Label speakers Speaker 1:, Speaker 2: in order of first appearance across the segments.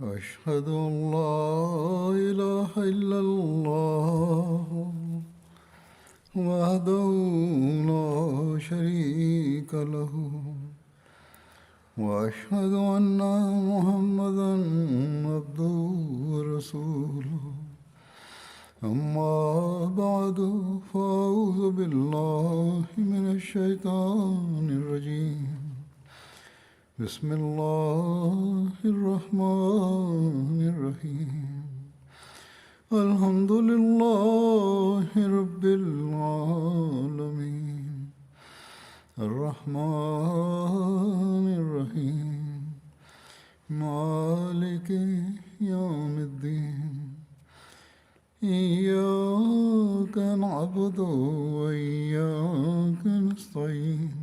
Speaker 1: أشهد أن لا إله إلا الله وحده لا شريك له وأشهد أن محمدا عبده ورسوله أما بعد فأعوذ بالله من الشيطان الرجيم بسم الله الرحمن الرحيم الحمد لله رب العالمين الرحمن الرحيم مالك يوم الدين إياك نعبد وإياك نستعين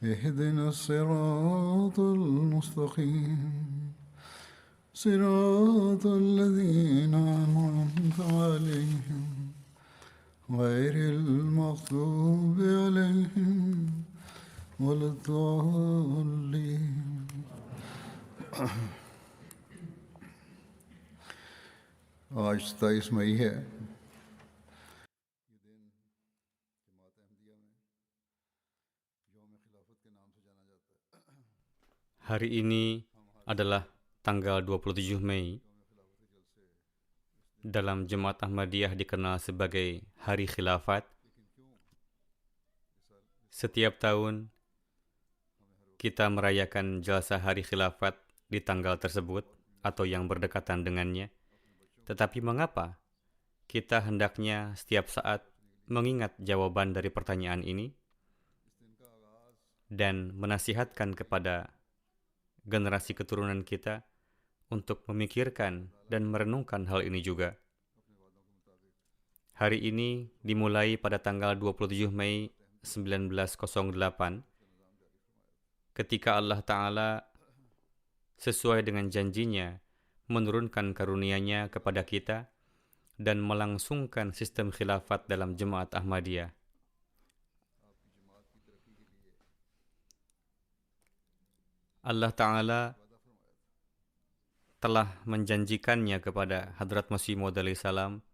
Speaker 1: اهدنا الصراط المستقيم صراط الذين أنعمت عليهم غير المغضوب عليهم ولا الضالين आज 27 मई है।
Speaker 2: Hari ini adalah tanggal 27 Mei. Dalam Jemaat Ahmadiyah dikenal sebagai Hari Khilafat. Setiap tahun kita merayakan jalsa Hari Khilafat di tanggal tersebut atau yang berdekatan dengannya. Tetapi mengapa kita hendaknya setiap saat mengingat jawaban dari pertanyaan ini dan menasihatkan kepada generasi keturunan kita untuk memikirkan dan merenungkan hal ini juga. Hari ini dimulai pada tanggal 27 Mei 1908 ketika Allah Ta'ala sesuai dengan janjinya menurunkan karunia-Nya kepada kita dan melangsungkan sistem khilafat dalam Jemaat Ahmadiyah. Allah Ta'ala telah menjanjikannya kepada Hadrat Masih Maud alaihissalam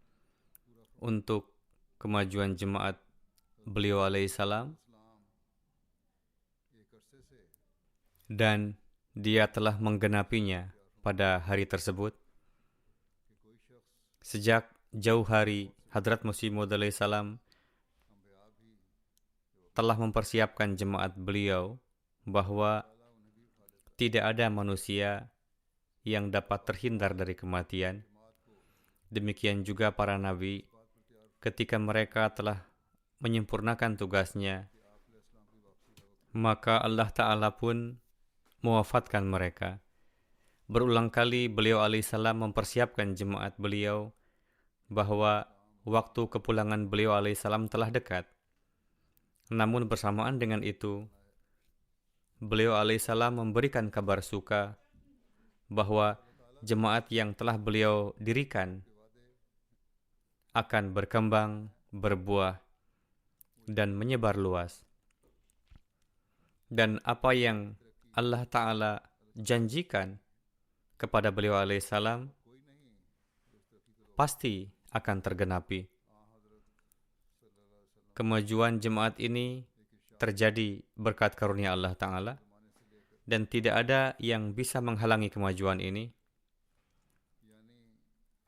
Speaker 2: untuk kemajuan jemaat beliau alaihissalam, dan dia telah menggenapinya pada hari tersebut. Sejak jauh hari, Hadrat Masih Maud alaihissalam telah mempersiapkan jemaat beliau bahwa tidak ada manusia yang dapat terhindar dari kematian. Demikian juga para nabi, ketika mereka telah menyempurnakan tugasnya, maka Allah Ta'ala pun mewafatkan mereka. Berulang kali beliau alaihissalam mempersiapkan jemaat beliau bahwa waktu kepulangan beliau alaihissalam telah dekat. Namun bersamaan dengan itu, beliau alaihissalam memberikan kabar suka bahwa jemaat yang telah beliau dirikan akan berkembang, berbuah, dan menyebar luas. Dan apa yang Allah Ta'ala janjikan kepada beliau alaihissalam pasti akan tergenapi. Kemajuan jemaat ini terjadi berkat karunia Allah Ta'ala, dan tidak ada yang bisa menghalangi kemajuan ini.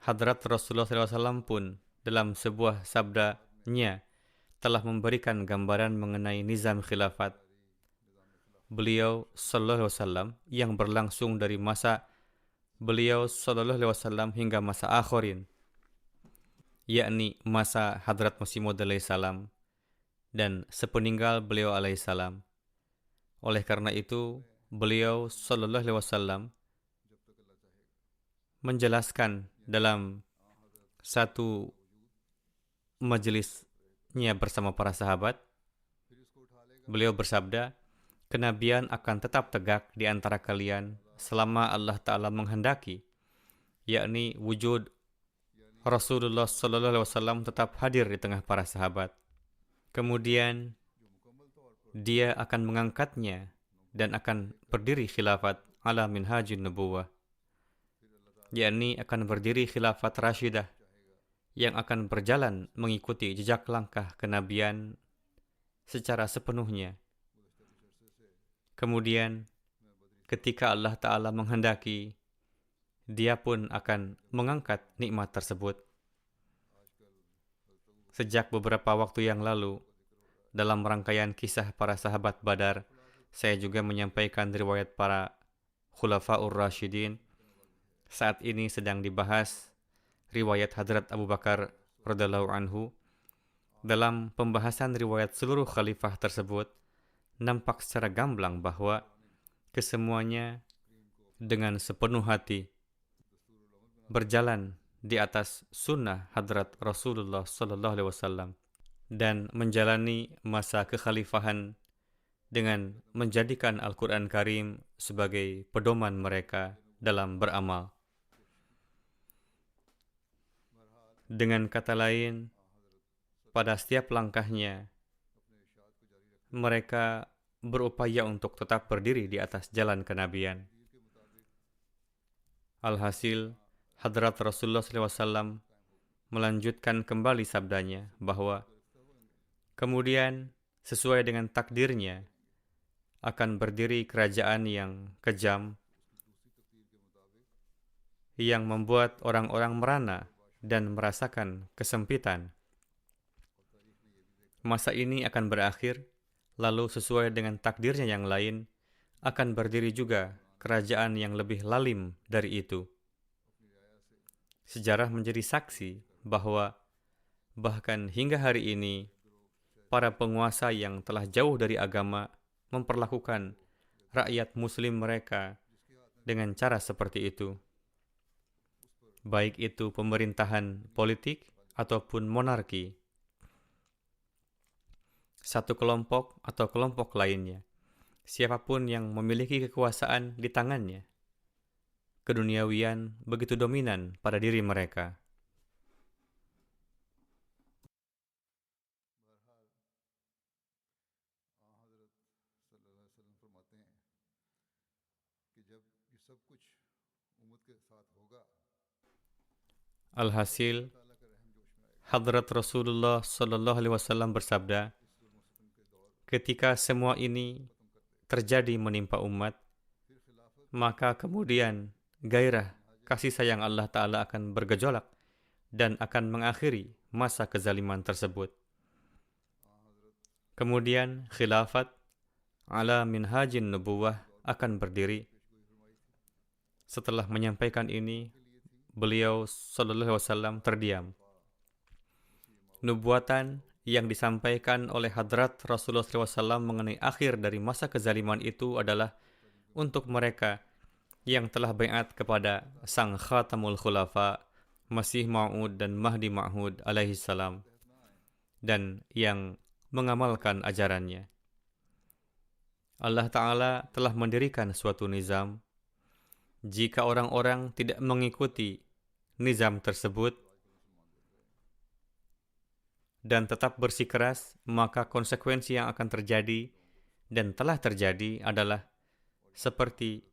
Speaker 2: Hadrat Rasulullah SAW pun dalam sebuah sabdanya telah memberikan gambaran mengenai nizam khilafat beliau Sallallahu Alaihi Wasallam yang berlangsung dari masa beliau Sallallahu Alaihi Wasallam hingga masa akhirin, yakni masa Hadrat Masih Maud alaihissalam dan sepeninggal beliau alaihissalam. Oleh karena itu, beliau Sallallahu Alaihi Wasallam menjelaskan dalam satu majelisnya bersama para sahabat, beliau bersabda, kenabian akan tetap tegak di antara kalian selama Allah Ta'ala menghendaki, yakni wujud Rasulullah Sallallahu Alaihi Wasallam tetap hadir di tengah para sahabat. Kemudian dia akan mengangkatnya dan akan berdiri khilafat ala minhajun nubuwah, yakni akan berdiri khilafat Rashidah yang akan berjalan mengikuti jejak langkah kenabian secara sepenuhnya. Kemudian, ketika Allah Ta'ala menghendaki, Dia pun akan mengangkat nikmat tersebut. Sejak beberapa waktu yang lalu, dalam rangkaian kisah para sahabat Badar, saya juga menyampaikan riwayat para Khulafaur Rasyidin. Saat ini sedang dibahas riwayat Hadrat Abu Bakar radhiyallahu anhu. Dalam pembahasan riwayat seluruh khalifah tersebut, nampak secara gamblang bahwa kesemuanya dengan sepenuh hati berjalan di atas sunnah Hadrat Rasulullah Sallallahu Alaihi Wasallam dan menjalani masa kekhalifahan dengan menjadikan Al-Quran Karim sebagai pedoman mereka dalam beramal. Dengan kata lain, pada setiap langkahnya, mereka berupaya untuk tetap berdiri di atas jalan kenabian. Alhasil, Hadrat Rasulullah SAW melanjutkan kembali sabdanya bahwa kemudian sesuai dengan takdirnya akan berdiri kerajaan yang kejam yang membuat orang-orang merana dan merasakan kesempitan. Masa ini akan berakhir, lalu sesuai dengan takdirnya yang lain akan berdiri juga kerajaan yang lebih lalim dari itu. Sejarah menjadi saksi bahwa bahkan hingga hari ini, para penguasa yang telah jauh dari agama memperlakukan rakyat muslim mereka dengan cara seperti itu. Baik itu pemerintahan politik ataupun monarki. Satu kelompok atau kelompok lainnya, siapapun yang memiliki kekuasaan di tangannya, keduniawian begitu dominan pada diri mereka. Alhasil, Hadrat Rasulullah Sallallahu Alaihi Wasallam bersabda, ketika semua ini terjadi menimpa umat, maka kemudian gairah kasih sayang Allah Ta'ala akan bergejolak dan akan mengakhiri masa kezaliman tersebut. Kemudian khilafat ala minhajin nubuwah akan berdiri. Setelah menyampaikan ini, beliau Sallallahu Alaihi Wasallam terdiam. Nubuatan yang disampaikan oleh Hadrat Rasulullah SAW mengenai akhir dari masa kezaliman itu adalah untuk mereka yang telah baiat kepada Sang Khatamul Khulafa, Masih Ma'ud dan Mahdi Ma'ud alaihi salam, dan yang mengamalkan ajarannya. Allah Ta'ala telah mendirikan suatu nizam. Jika orang-orang tidak mengikuti nizam tersebut dan tetap bersikeras, maka konsekuensi yang akan terjadi dan telah terjadi adalah seperti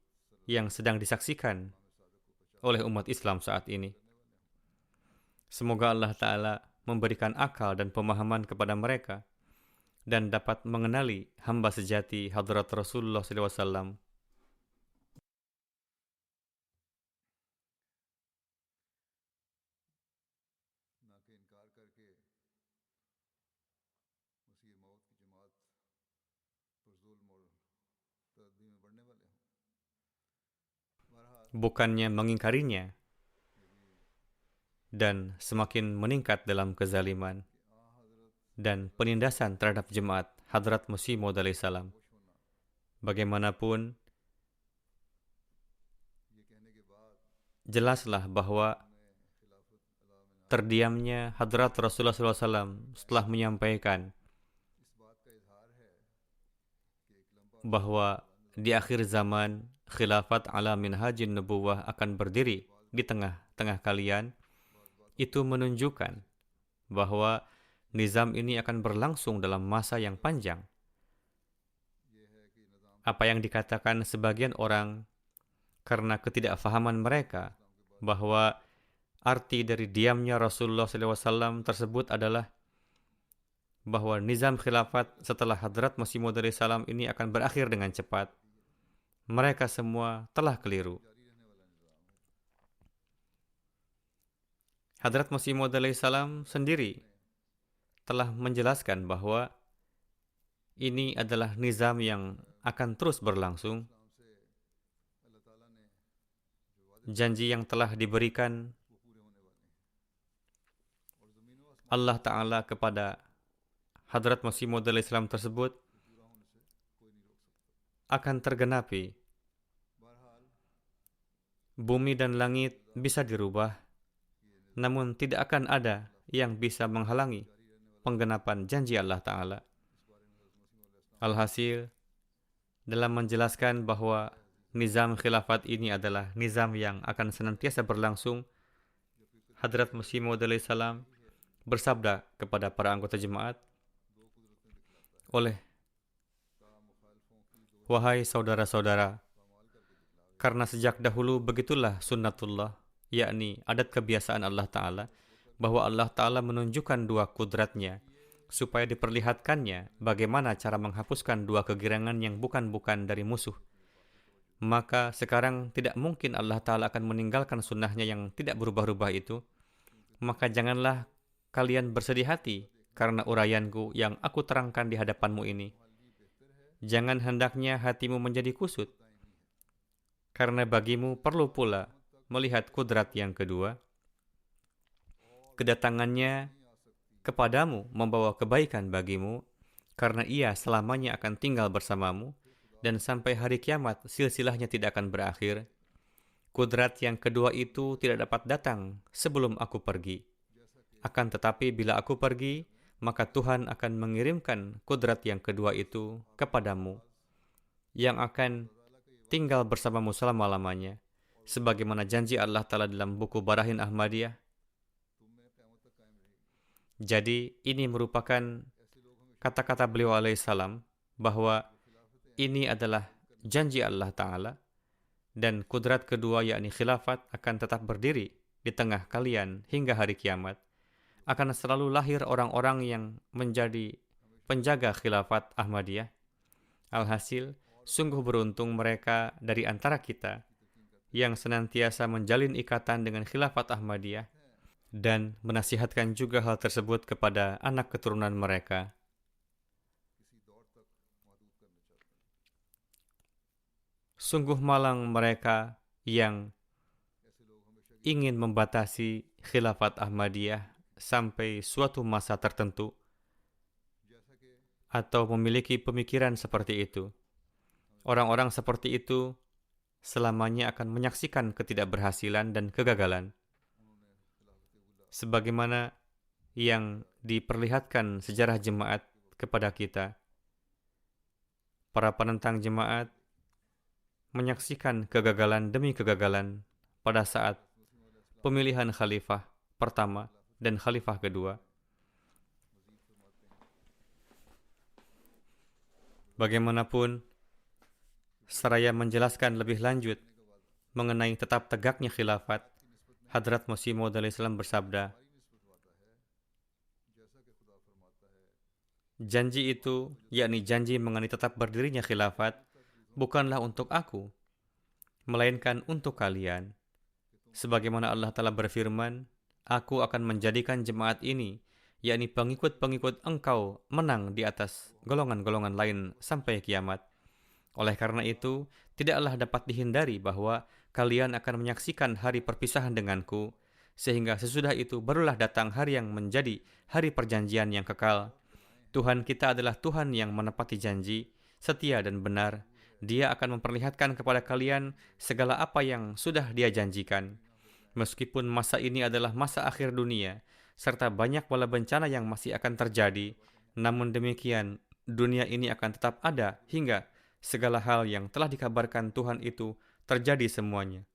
Speaker 2: yang sedang disaksikan oleh umat Islam saat ini. Semoga Allah Ta'ala memberikan akal dan pemahaman kepada mereka dan dapat mengenali hamba sejati Hadrat Rasulullah SAW. Bukannya mengingkarinya dan semakin meningkat dalam kezaliman dan penindasan terhadap jemaat Hadrat Masih Maud alaihi salam. Bagaimanapun, jelaslah bahwa terdiamnya Hadrat Rasulullah SAW setelah menyampaikan bahwa di akhir zaman khilafat ala minhajin nubuwah akan berdiri di tengah-tengah kalian, itu menunjukkan bahwa nizam ini akan berlangsung dalam masa yang panjang. Apa yang dikatakan sebagian orang karena ketidakfahaman mereka bahwa arti dari diamnya Rasulullah SAW tersebut adalah bahwa nizam khilafat setelah Hadrat Masih Maud salam ini akan berakhir dengan cepat. Mereka semua telah keliru. Hadrat Masih Maud salam sendiri telah menjelaskan bahwa ini adalah nizam yang akan terus berlangsung. Janji yang telah diberikan Allah Ta'ala kepada Hadrat Masih Maud salam tersebut akan tergenapi. Bumi dan langit bisa dirubah, namun tidak akan ada yang bisa menghalangi penggenapan janji Allah Ta'ala. Alhasil, dalam menjelaskan bahwa nizam khilafat ini adalah nizam yang akan senantiasa berlangsung, Hadrat Masih Maud salam bersabda kepada para anggota jemaat, wahai saudara-saudara, karena sejak dahulu begitulah sunnatullah, yakni adat kebiasaan Allah Ta'ala, bahwa Allah Ta'ala menunjukkan dua kudratnya, supaya diperlihatkannya bagaimana cara menghapuskan dua kegirangan yang bukan-bukan dari musuh. Maka sekarang tidak mungkin Allah Ta'ala akan meninggalkan sunnahnya yang tidak berubah-ubah itu. Maka janganlah kalian bersedih hati karena uraianku yang aku terangkan di hadapanmu ini. Jangan hendaknya hatimu menjadi kusut, karena bagimu perlu pula melihat kudrat yang kedua. Kedatangannya kepadamu membawa kebaikan bagimu, karena ia selamanya akan tinggal bersamamu, dan sampai hari kiamat silsilahnya tidak akan berakhir. Kudrat yang kedua itu tidak dapat datang sebelum aku pergi. Akan tetapi bila aku pergi, maka Tuhan akan mengirimkan kudrat yang kedua itu kepadamu, yang akan tinggal bersamamu selama-lamanya, sebagaimana janji Allah Ta'ala dalam buku Barahin Ahmadiyah. Jadi ini merupakan kata-kata beliau alaihissalam bahwa ini adalah janji Allah Ta'ala, dan kudrat kedua yakni khilafat akan tetap berdiri di tengah kalian hingga hari kiamat. Akan selalu lahir orang-orang yang menjadi penjaga khilafat Ahmadiyah. Alhasil, sungguh beruntung mereka dari antara kita yang senantiasa menjalin ikatan dengan khilafat Ahmadiyah dan menasihatkan juga hal tersebut kepada anak keturunan mereka. Sungguh malang mereka yang ingin membatasi khilafat Ahmadiyah sampai suatu masa tertentu, atau memiliki pemikiran seperti itu. Orang-orang seperti itu selamanya akan menyaksikan ketidakberhasilan dan kegagalan. Sebagaimana yang diperlihatkan sejarah jemaat kepada kita, para penentang jemaat menyaksikan kegagalan demi kegagalan pada saat pemilihan khalifah pertama dan khalifah kedua. Bagaimanapun, seraya menjelaskan lebih lanjut mengenai tetap tegaknya khilafat, Hadrat Masih Maud salam bersabda, janji itu, yakni janji mengenai tetap berdirinya khilafat, bukanlah untuk aku, melainkan untuk kalian. Sebagaimana Allah Ta'ala berfirman, aku akan menjadikan jemaat ini, yakni pengikut-pengikut engkau, menang di atas golongan-golongan lain sampai kiamat. Oleh karena itu, tidaklah dapat dihindari bahwa kalian akan menyaksikan hari perpisahan denganku, sehingga sesudah itu barulah datang hari yang menjadi hari perjanjian yang kekal. Tuhan kita adalah Tuhan yang menepati janji, setia dan benar. Dia akan memperlihatkan kepada kalian segala apa yang sudah Dia janjikan. Meskipun masa ini adalah masa akhir dunia, serta banyak bala bencana yang masih akan terjadi, namun demikian, dunia ini akan tetap ada hingga segala hal yang telah dikabarkan Tuhan itu terjadi semuanya.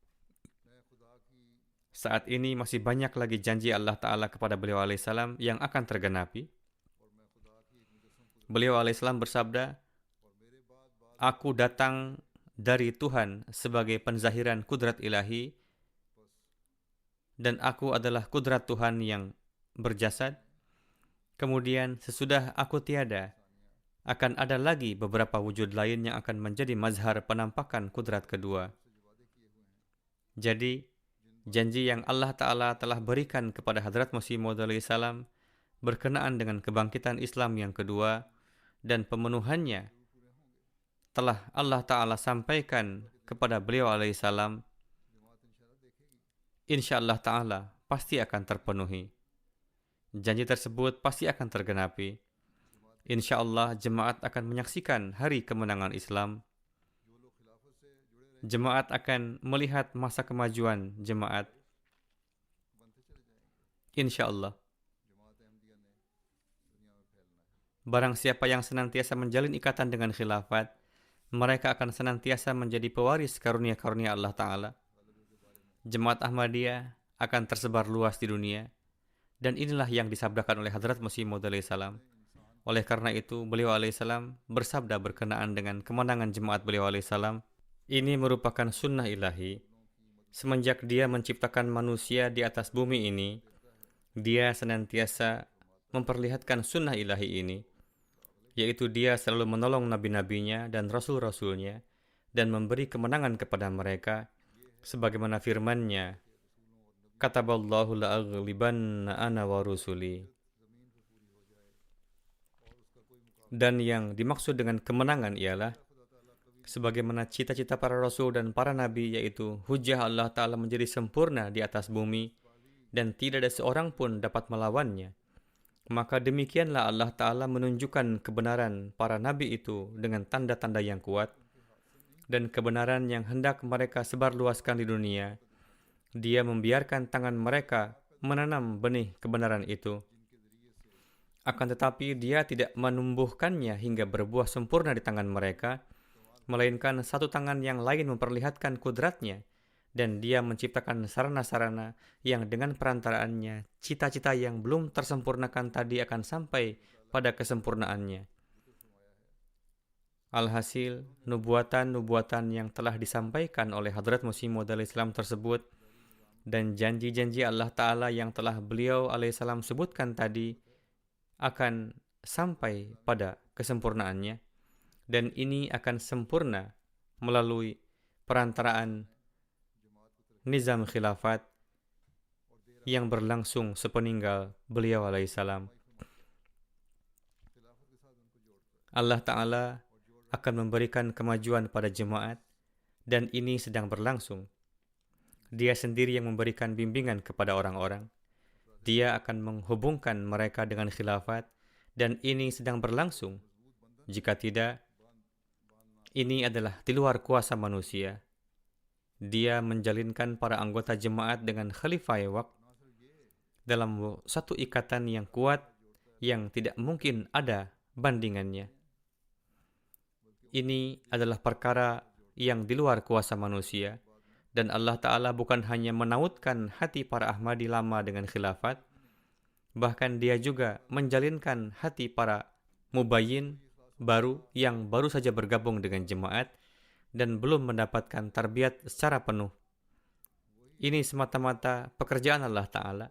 Speaker 2: Saat ini masih banyak lagi janji Allah Ta'ala kepada beliau alaihissalam yang akan tergenapi. Beliau alaihissalam bersabda, aku datang dari Tuhan sebagai penzahiran kudrat ilahi, dan aku adalah kudrat Tuhan yang berjasad. Kemudian sesudah aku tiada, akan ada lagi beberapa wujud lain yang akan menjadi mazhar penampakan kudrat kedua. Jadi, janji yang Allah Ta'ala telah berikan kepada Hadrat Masih Maud alaihissalam berkenaan dengan kebangkitan Islam yang kedua dan pemenuhannya telah Allah Ta'ala sampaikan kepada beliau alaihissalam, insya Allah Ta'ala pasti akan terpenuhi. Janji tersebut pasti akan tergenapi. Insya Allah jemaat akan menyaksikan hari kemenangan Islam. Jemaat akan melihat masa kemajuan jemaat. Insya Allah. Barang siapa yang senantiasa menjalin ikatan dengan khilafat, mereka akan senantiasa menjadi pewaris karunia-karunia Allah Ta'ala. Jemaat Ahmadiyah akan tersebar luas di dunia. Dan inilah yang disabdakan oleh Hadrat Masih Maud alaihissalam. Oleh karena itu, beliau alaihissalam bersabda berkenaan dengan kemenangan jemaat beliau alaihissalam, ini merupakan sunnah ilahi. Semenjak dia menciptakan manusia di atas bumi ini, dia senantiasa memperlihatkan sunnah ilahi ini, yaitu dia selalu menolong nabi-nabinya dan rasul-rasulnya dan memberi kemenangan kepada mereka, sebagaimana firman-Nya, Kataballahu la'aghlibanna ana wa rusuli. Dan yang dimaksud dengan kemenangan ialah sebagaimana cita-cita para rasul dan para nabi, yaitu hujjah Allah Ta'ala menjadi sempurna di atas bumi dan tidak ada seorang pun dapat melawannya. Maka demikianlah Allah Ta'ala menunjukkan kebenaran para nabi itu dengan tanda-tanda yang kuat dan kebenaran yang hendak mereka sebarluaskan di dunia. Dia membiarkan tangan mereka menanam benih kebenaran itu. Akan tetapi dia tidak menumbuhkannya hingga berbuah sempurna di tangan mereka, melainkan satu tangan yang lain memperlihatkan kudratnya, dan dia menciptakan sarana-sarana yang dengan perantaraannya cita-cita yang belum tersempurnakan tadi akan sampai pada kesempurnaannya. Alhasil, nubuatan-nubuatan yang telah disampaikan oleh Hadrat Masih Maud alaihissalam tersebut dan janji-janji Allah Ta'ala yang telah beliau alaihissalam sebutkan tadi akan sampai pada kesempurnaannya, dan ini akan sempurna melalui perantaraan nizam khilafat yang berlangsung sepeninggal beliau alaihissalam. Allah Ta'ala akan memberikan kemajuan pada jemaat, dan ini sedang berlangsung. Dia sendiri yang memberikan bimbingan kepada orang-orang. Dia akan menghubungkan mereka dengan khilafat, dan ini sedang berlangsung. Jika tidak, ini adalah di luar kuasa manusia. Dia menjalinkan para anggota jemaat dengan khalifah waqt dalam satu ikatan yang kuat yang tidak mungkin ada bandingannya. Ini adalah perkara yang di luar kuasa manusia. Dan Allah Ta'ala bukan hanya menautkan hati para Ahmadi lama dengan khilafat, bahkan dia juga menjalinkan hati para mubayyin baru yang baru saja bergabung dengan jemaat dan belum mendapatkan tarbiyat secara penuh. Ini semata-mata pekerjaan Allah Ta'ala.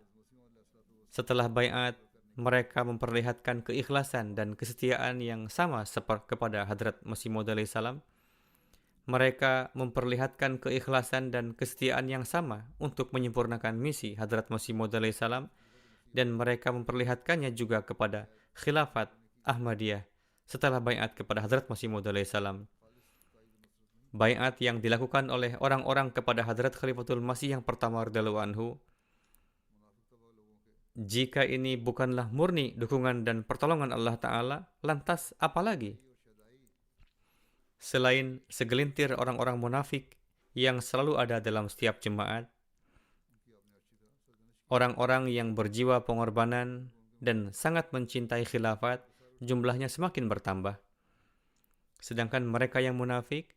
Speaker 2: Setelah baiat, mereka memperlihatkan keikhlasan dan kesetiaan yang sama seperti kepada Hadrat Masih Maud alaihissalam. Mereka memperlihatkan keikhlasan dan kesetiaan yang sama untuk menyempurnakan misi Hadrat Masih Maud alaihissalam, dan mereka memperlihatkannya juga kepada khilafat Ahmadiyah setelah baiat kepada Hadrat Masih Maud alaihissalam. Baiat yang dilakukan oleh orang-orang kepada Hadrat Khalifatul Masih yang pertama radhiyallahu anhu, jika ini bukanlah murni dukungan dan pertolongan Allah Ta'ala, lantas apa lagi? Selain segelintir orang-orang munafik yang selalu ada dalam setiap jemaat, orang-orang yang berjiwa pengorbanan dan sangat mencintai khilafat, jumlahnya semakin bertambah. Sedangkan mereka yang munafik,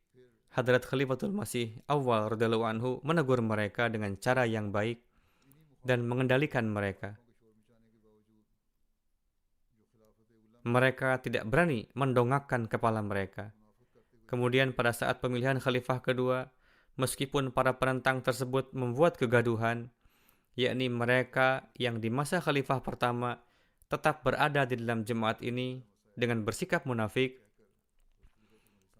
Speaker 2: Hadrat Khalifatul Masih awal radhiyallahu anhu menegur mereka dengan cara yang baik dan mengendalikan mereka. Mereka tidak berani mendongakkan kepala mereka. Kemudian pada saat pemilihan khalifah kedua, meskipun para penentang tersebut membuat kegaduhan, yakni mereka yang di masa khalifah pertama tetap berada di dalam jemaat ini dengan bersikap munafik.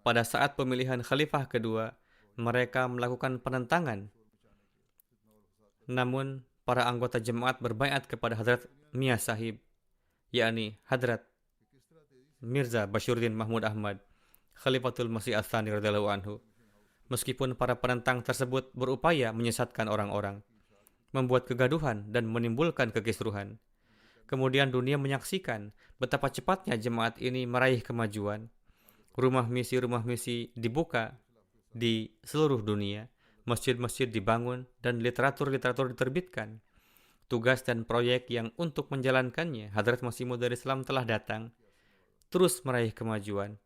Speaker 2: Pada saat pemilihan khalifah kedua, mereka melakukan penentangan. Namun, para anggota jemaat berbaiat kepada Hadrat Mia Sahib, yakni Hadrat Mirza Bashiruddin Mahmud Ahmad, Khalifatul Masih Ats-Tsani radhiyallahu anhu. Meskipun para penentang tersebut berupaya menyesatkan orang-orang, membuat kegaduhan dan menimbulkan kekisruhan. Kemudian dunia menyaksikan betapa cepatnya jemaat ini meraih kemajuan. Rumah misi dibuka di seluruh dunia, masjid-masjid dibangun, dan literatur-literatur diterbitkan. Tugas dan proyek yang untuk menjalankannya Hadrat Masih Maud Islam telah datang, terus meraih kemajuan.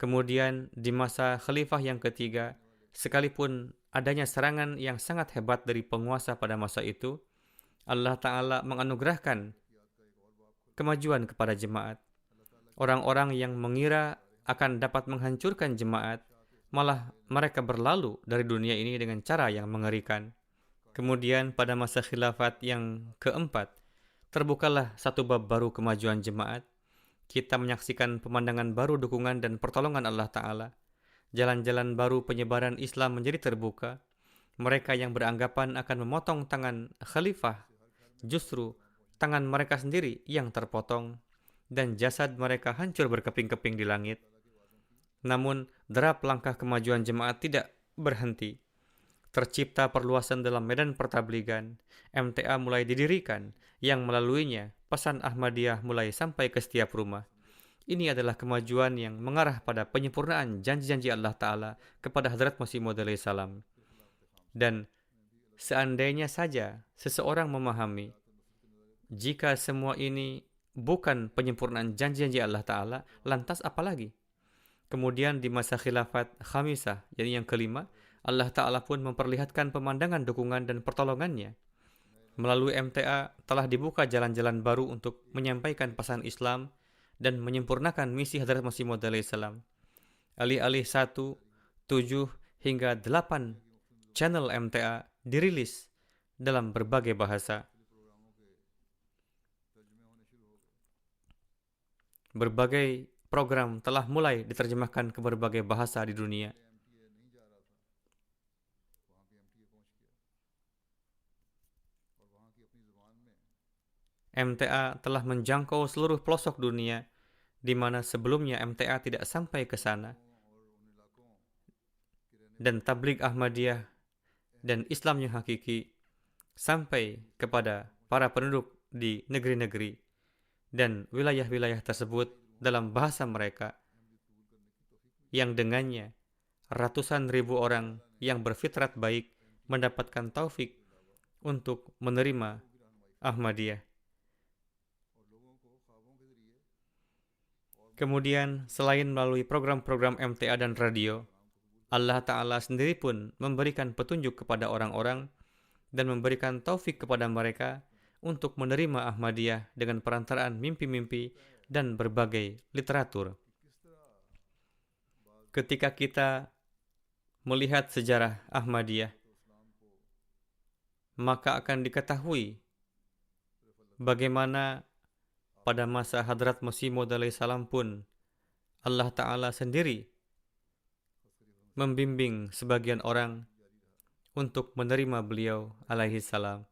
Speaker 2: Kemudian di masa khalifah yang ketiga, sekalipun adanya serangan yang sangat hebat dari penguasa pada masa itu, Allah Ta'ala menganugerahkan kemajuan kepada jemaat. Orang-orang yang mengira akan dapat menghancurkan jemaat, malah mereka berlalu dari dunia ini dengan cara yang mengerikan. Kemudian pada masa khilafat yang keempat, terbukalah satu bab baru kemajuan jemaat. Kita menyaksikan pemandangan baru dukungan dan pertolongan Allah Ta'ala. Jalan-jalan baru penyebaran Islam menjadi terbuka. Mereka yang beranggapan akan memotong tangan khalifah, justru tangan mereka sendiri yang terpotong, dan jasad mereka hancur berkeping-keping di langit. Namun, derap langkah kemajuan jemaat tidak berhenti. Tercipta perluasan dalam medan pertabligan. MTA mulai didirikan, yang melaluinya pesan Ahmadiyah mulai sampai ke setiap rumah. Ini adalah kemajuan yang mengarah pada penyempurnaan janji-janji Allah Ta'ala kepada Hadrat Masih Maud salam. Dan seandainya saja seseorang memahami, jika semua ini bukan penyempurnaan janji-janji Allah Ta'ala, lantas apa lagi? Kemudian di masa khilafat khamisah, yakni yang kelima, Allah Ta'ala pun memperlihatkan pemandangan dukungan dan pertolongannya. Melalui MTA telah dibuka jalan-jalan baru untuk menyampaikan pesan Islam dan menyempurnakan misi Hadrat Masih Maud salam. Alih-alih 1, 7, hingga 8 channel MTA dirilis dalam berbagai bahasa. Berbagai program telah mulai diterjemahkan ke berbagai bahasa di dunia. MTA telah menjangkau seluruh pelosok dunia, di mana sebelumnya MTA tidak sampai ke sana. Dan tabligh Ahmadiyah dan Islam yang hakiki sampai kepada para penduduk di negeri-negeri dan wilayah-wilayah tersebut dalam bahasa mereka, yang dengannya ratusan ribu orang yang berfitrat baik mendapatkan taufik untuk menerima Ahmadiyah. Kemudian, selain melalui program-program MTA dan radio, Allah Ta'ala sendiri pun memberikan petunjuk kepada orang-orang dan memberikan taufik kepada mereka untuk menerima Ahmadiyah dengan perantaraan mimpi-mimpi dan berbagai literatur. Ketika kita melihat sejarah Ahmadiyah, maka akan diketahui bagaimana pada masa Hadrat Masih Maud salam pun Allah Ta'ala sendiri membimbing sebagian orang untuk menerima beliau alaihi salam.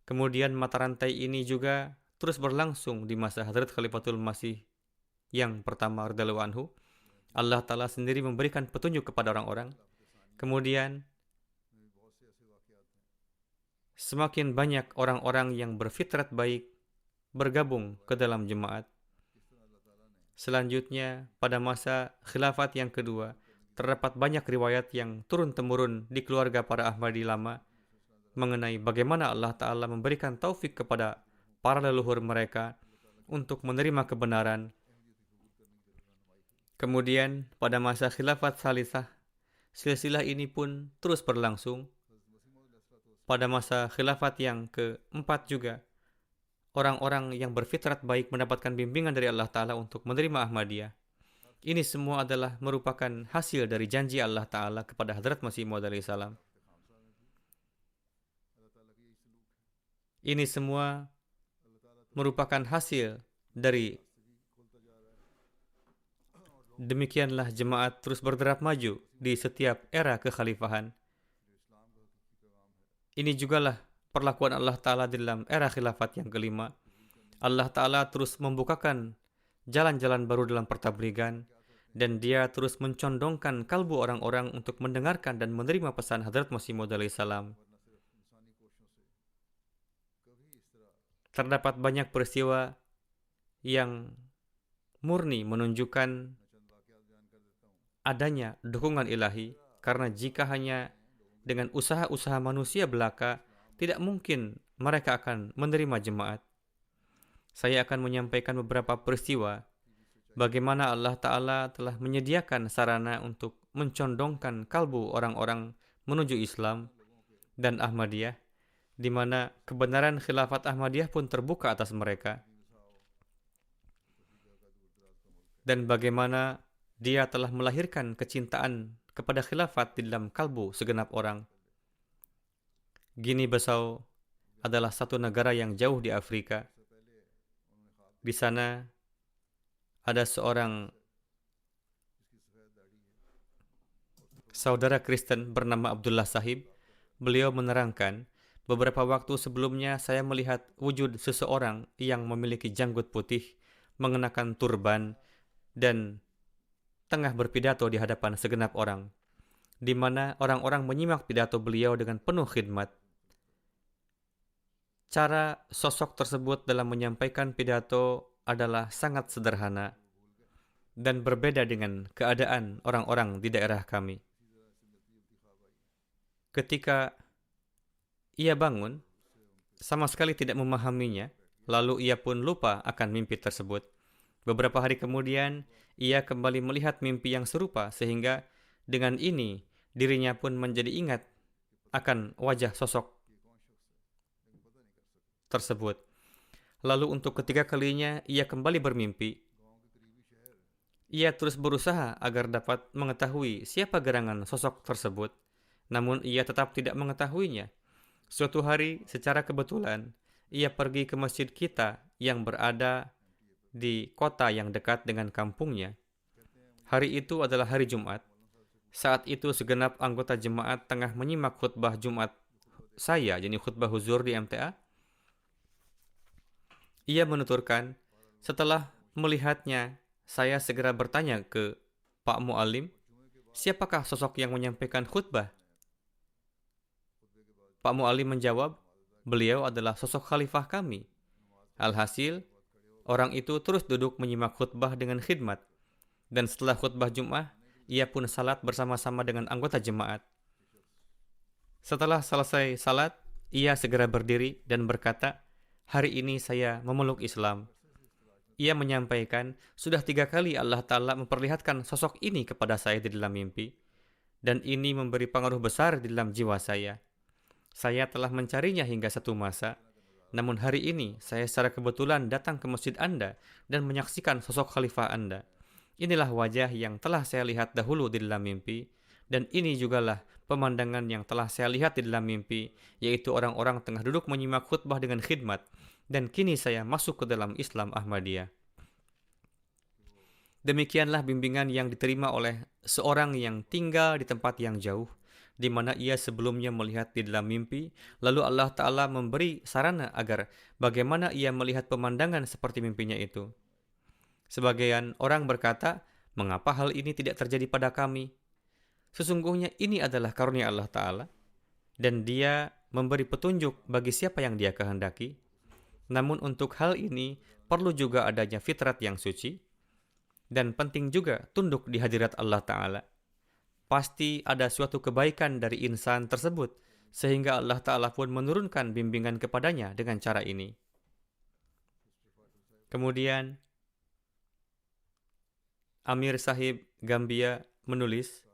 Speaker 2: Kemudian mata rantai ini juga terus berlangsung di masa Hadrat Khalifatul Masih yang pertama radhiyallahu anhu. Allah Ta'ala sendiri memberikan petunjuk kepada orang-orang. Kemudian semakin banyak orang-orang yang berfitrat baik bergabung ke dalam jemaat. Selanjutnya, pada masa khilafat yang kedua, terdapat banyak riwayat yang turun-temurun di keluarga para Ahmadi lama mengenai bagaimana Allah Ta'ala memberikan taufik kepada para leluhur mereka untuk menerima kebenaran. Kemudian, pada masa khilafat salisah, silsilah ini pun terus berlangsung. Pada masa khilafat yang keempat juga, orang-orang yang berfitrat baik mendapatkan bimbingan dari Allah Ta'ala untuk menerima Ahmadiyah. Ini semua adalah merupakan hasil dari janji Allah Ta'ala kepada Hadrat Masih Maud salam. Ini semua merupakan hasil dari demikianlah jemaat terus berderap maju di setiap era kekhalifahan. Ini jugalah perlakuan Allah Ta'ala dalam era khilafat yang kelima. Allah Ta'ala terus membukakan jalan-jalan baru dalam pertabligan, dan dia terus mencondongkan kalbu orang-orang untuk mendengarkan dan menerima pesan Hadrat Masih Maud alaihissalam. Terdapat banyak peristiwa yang murni menunjukkan adanya dukungan ilahi, karena jika hanya dengan usaha-usaha manusia belaka, tidak mungkin mereka akan menerima jemaat. Saya akan menyampaikan beberapa peristiwa bagaimana Allah Ta'ala telah menyediakan sarana untuk mencondongkan kalbu orang-orang menuju Islam dan Ahmadiyah, di mana kebenaran khilafat Ahmadiyah pun terbuka atas mereka, dan bagaimana dia telah melahirkan kecintaan kepada khilafat di dalam kalbu segenap orang. Guinea-Bissau adalah satu negara yang jauh di Afrika. Di sana ada seorang saudara Kristen bernama Abdullah Sahib. Beliau menerangkan, beberapa waktu sebelumnya saya melihat wujud seseorang yang memiliki janggut putih, mengenakan turban, dan tengah berpidato di hadapan segenap orang, di mana orang-orang menyimak pidato beliau dengan penuh khidmat. Cara sosok tersebut dalam menyampaikan pidato adalah sangat sederhana dan berbeda dengan keadaan orang-orang di daerah kami. Ketika ia bangun, sama sekali tidak memahaminya, lalu ia pun lupa akan mimpi tersebut. Beberapa hari kemudian, ia kembali melihat mimpi yang serupa, sehingga dengan ini dirinya pun menjadi ingat akan wajah sosok tersebut. Lalu untuk ketiga kalinya ia kembali bermimpi. Ia terus berusaha agar dapat mengetahui siapa gerangan sosok tersebut, namun ia tetap tidak mengetahuinya. Suatu hari secara kebetulan ia pergi ke masjid kita yang berada di kota yang dekat dengan kampungnya. Hari itu adalah hari Jumat. Saat itu segenap anggota jemaat tengah menyimak khutbah Jumat saya, yakni khutbah huzur di MTA. Ia menuturkan, setelah melihatnya, saya segera bertanya ke Pak Mu'alim, siapakah sosok yang menyampaikan khutbah? Pak Mu'alim menjawab, beliau adalah sosok khalifah kami. Alhasil, orang itu terus duduk menyimak khutbah dengan khidmat. Dan setelah khutbah Jum'ah, ia pun salat bersama-sama dengan anggota jemaat. Setelah selesai salat, ia segera berdiri dan berkata, hari ini saya memeluk Islam. Ia menyampaikan, sudah 3 kali Allah Ta'ala memperlihatkan sosok ini kepada saya di dalam mimpi. Dan ini memberi pengaruh besar di dalam jiwa saya. Saya telah mencarinya hingga satu masa. Namun hari ini, saya secara kebetulan datang ke masjid Anda dan menyaksikan sosok khalifah Anda. Inilah wajah yang telah saya lihat dahulu di dalam mimpi, dan ini jugalah pemandangan yang telah saya lihat di dalam mimpi, yaitu orang-orang tengah duduk menyimak khutbah dengan khidmat, dan kini saya masuk ke dalam Islam Ahmadiyah. Demikianlah bimbingan yang diterima oleh seorang yang tinggal di tempat yang jauh, di mana ia sebelumnya melihat di dalam mimpi, lalu Allah Ta'ala memberi sarana agar bagaimana ia melihat pemandangan seperti mimpinya itu. Sebagian orang berkata, mengapa hal ini tidak terjadi pada kami? Sesungguhnya ini adalah karunia Allah Ta'ala, dan dia memberi petunjuk bagi siapa yang dia kehendaki. Namun untuk hal ini, perlu juga adanya fitrat yang suci, dan penting juga tunduk di hadirat Allah Ta'ala. Pasti ada suatu kebaikan dari insan tersebut, sehingga Allah Ta'ala pun menurunkan bimbingan kepadanya dengan cara ini. Kemudian, Amir Sahib Gambia menulis,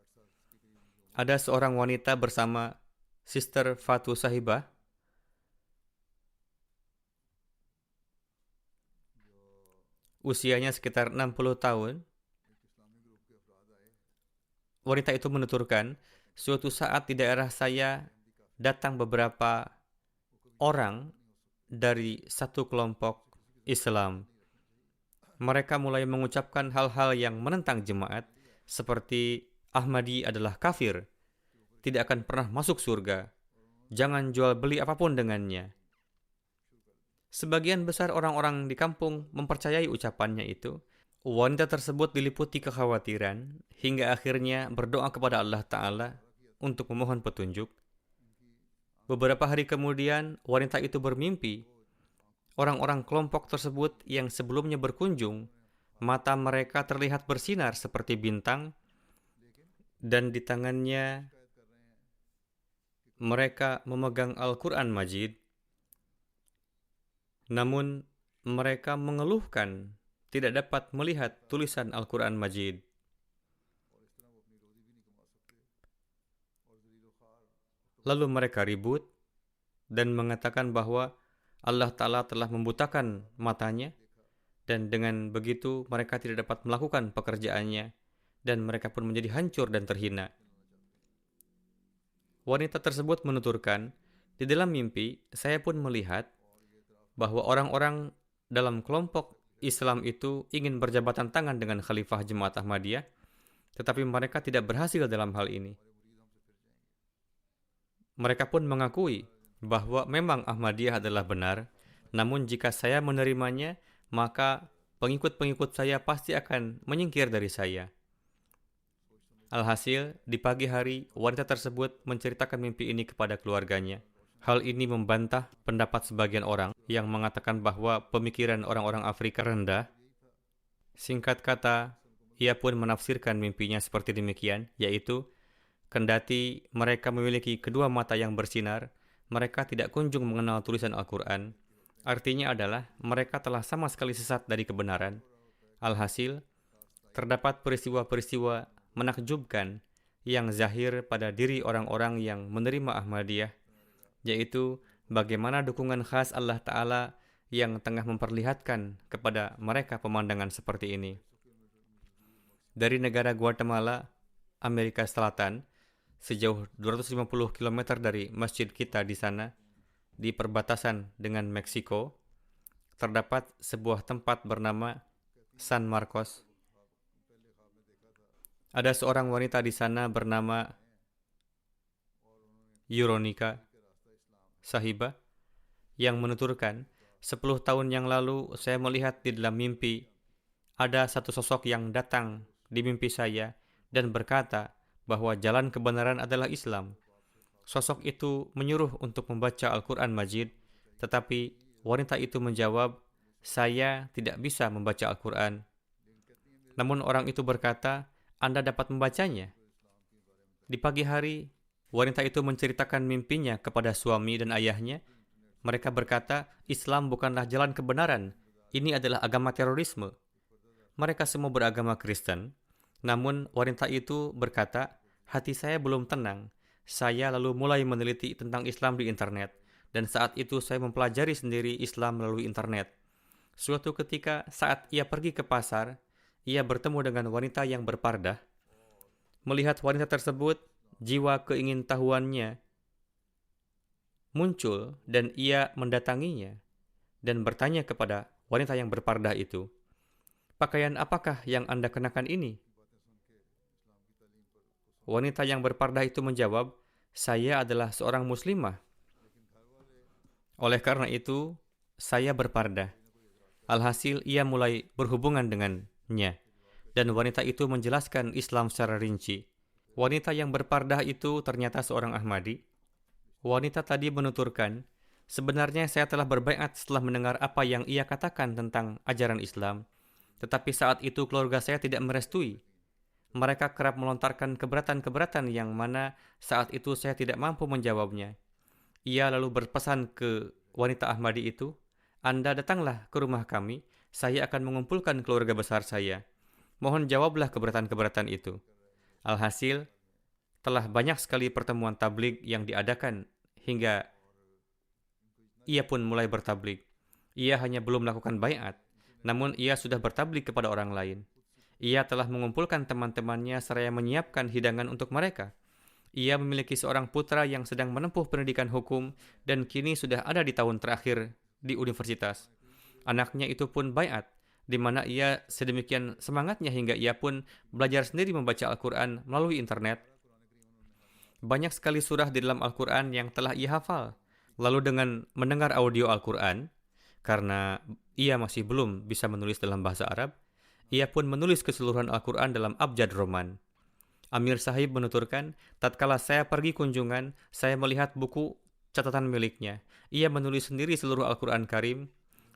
Speaker 2: ada seorang wanita bersama Sister Fatu Sahibah. Usianya sekitar 60 tahun. Wanita itu menuturkan, suatu saat di daerah saya datang beberapa orang dari satu kelompok Islam. Mereka mulai mengucapkan hal-hal yang menentang jemaat, seperti Ahmadi adalah kafir, tidak akan pernah masuk surga, jangan jual beli apapun dengannya. Sebagian besar orang-orang di kampung mempercayai ucapannya itu. Wanita tersebut diliputi kekhawatiran hingga akhirnya berdoa kepada Allah Ta'ala untuk memohon petunjuk. Beberapa hari kemudian, wanita itu bermimpi. Orang-orang kelompok tersebut yang sebelumnya berkunjung, mata mereka terlihat bersinar seperti bintang, dan di tangannya mereka memegang Al-Quran Majid. Namun, mereka mengeluhkan tidak dapat melihat tulisan Al-Quran Majid. Lalu mereka ribut dan mengatakan bahwa Allah Ta'ala telah membutakan matanya, dan dengan begitu mereka tidak dapat melakukan pekerjaannya, dan mereka pun menjadi hancur dan terhina. Wanita tersebut menuturkan, di dalam mimpi saya pun melihat bahwa orang-orang dalam kelompok Islam itu ingin berjabatan tangan dengan Khalifah Jemaat Ahmadiyah, tetapi mereka tidak berhasil dalam hal ini. Mereka pun mengakui bahwa memang Ahmadiyah adalah benar, namun jika saya menerimanya, maka pengikut-pengikut saya pasti akan menyingkir dari saya. Alhasil, di pagi hari, wanita tersebut menceritakan mimpi ini kepada keluarganya. Hal ini membantah pendapat sebagian orang yang mengatakan bahwa pemikiran orang-orang Afrika rendah. Singkat kata, ia pun menafsirkan mimpinya seperti demikian, yaitu, kendati mereka memiliki kedua mata yang bersinar, mereka tidak kunjung mengenal tulisan Al-Quran. Artinya adalah mereka telah sama sekali sesat dari kebenaran. Alhasil, terdapat peristiwa-peristiwa menakjubkan yang zahir pada diri orang-orang yang menerima Ahmadiyah, yaitu bagaimana dukungan khas Allah Ta'ala yang tengah memperlihatkan kepada mereka pemandangan seperti ini. Dari negara Guatemala, Amerika Selatan, sejauh 250 km dari masjid kita di sana, di perbatasan dengan Meksiko, terdapat sebuah tempat bernama San Marcos. Ada seorang wanita di sana bernama Yuronika Sahiba yang menuturkan, 10 tahun yang lalu saya melihat di dalam mimpi ada satu sosok yang datang di mimpi saya dan berkata bahwa jalan kebenaran adalah Islam. Sosok itu menyuruh untuk membaca Al-Quran Majid, tetapi wanita itu menjawab, saya tidak bisa membaca Al-Quran. Namun orang itu berkata, Anda dapat membacanya. Di pagi hari, wanita itu menceritakan mimpinya kepada suami dan ayahnya. Mereka berkata, Islam bukanlah jalan kebenaran. Ini adalah agama terorisme. Mereka semua beragama Kristen. Namun wanita itu berkata, hati saya belum tenang. Saya lalu mulai meneliti tentang Islam di internet. Dan saat itu saya mempelajari sendiri Islam melalui internet. Suatu ketika saat ia pergi ke pasar, ia bertemu dengan wanita yang berpardah. Melihat wanita tersebut, jiwa keingintahuannya muncul dan ia mendatanginya dan bertanya kepada wanita yang berpardah itu, pakaian apakah yang Anda kenakan ini? Wanita yang berpardah itu menjawab, saya adalah seorang muslimah. Oleh karena itu, saya berpardah. Alhasil ia mulai berhubungan dengannya dan wanita itu menjelaskan Islam secara rinci. Wanita yang berpardah itu ternyata seorang Ahmadi. Wanita tadi menuturkan, sebenarnya saya telah berbaiat setelah mendengar apa yang ia katakan tentang ajaran Islam. Tetapi saat itu keluarga saya tidak merestui. Mereka kerap melontarkan keberatan-keberatan yang mana saat itu saya tidak mampu menjawabnya. Ia lalu berpesan ke wanita Ahmadi itu, Anda datanglah ke rumah kami, saya akan mengumpulkan keluarga besar saya. Mohon jawablah keberatan-keberatan itu. Alhasil, telah banyak sekali pertemuan tabligh yang diadakan hingga ia pun mulai bertabligh. Ia hanya belum melakukan baiat, namun ia sudah bertabligh kepada orang lain. Ia telah mengumpulkan teman-temannya seraya menyiapkan hidangan untuk mereka. Ia memiliki seorang putra yang sedang menempuh pendidikan hukum dan kini sudah ada di tahun terakhir di universitas. Anaknya itu pun baiat, di mana ia sedemikian semangatnya hingga ia pun belajar sendiri membaca Al-Quran melalui internet. Banyak sekali surah di dalam Al-Quran yang telah ia hafal. Lalu dengan mendengar audio Al-Quran, karena ia masih belum bisa menulis dalam bahasa Arab, ia pun menulis keseluruhan Al-Quran dalam abjad Roman. Amir Sahib menuturkan, tatkala saya pergi kunjungan, saya melihat buku catatan miliknya. Ia menulis sendiri seluruh Al-Quran Karim,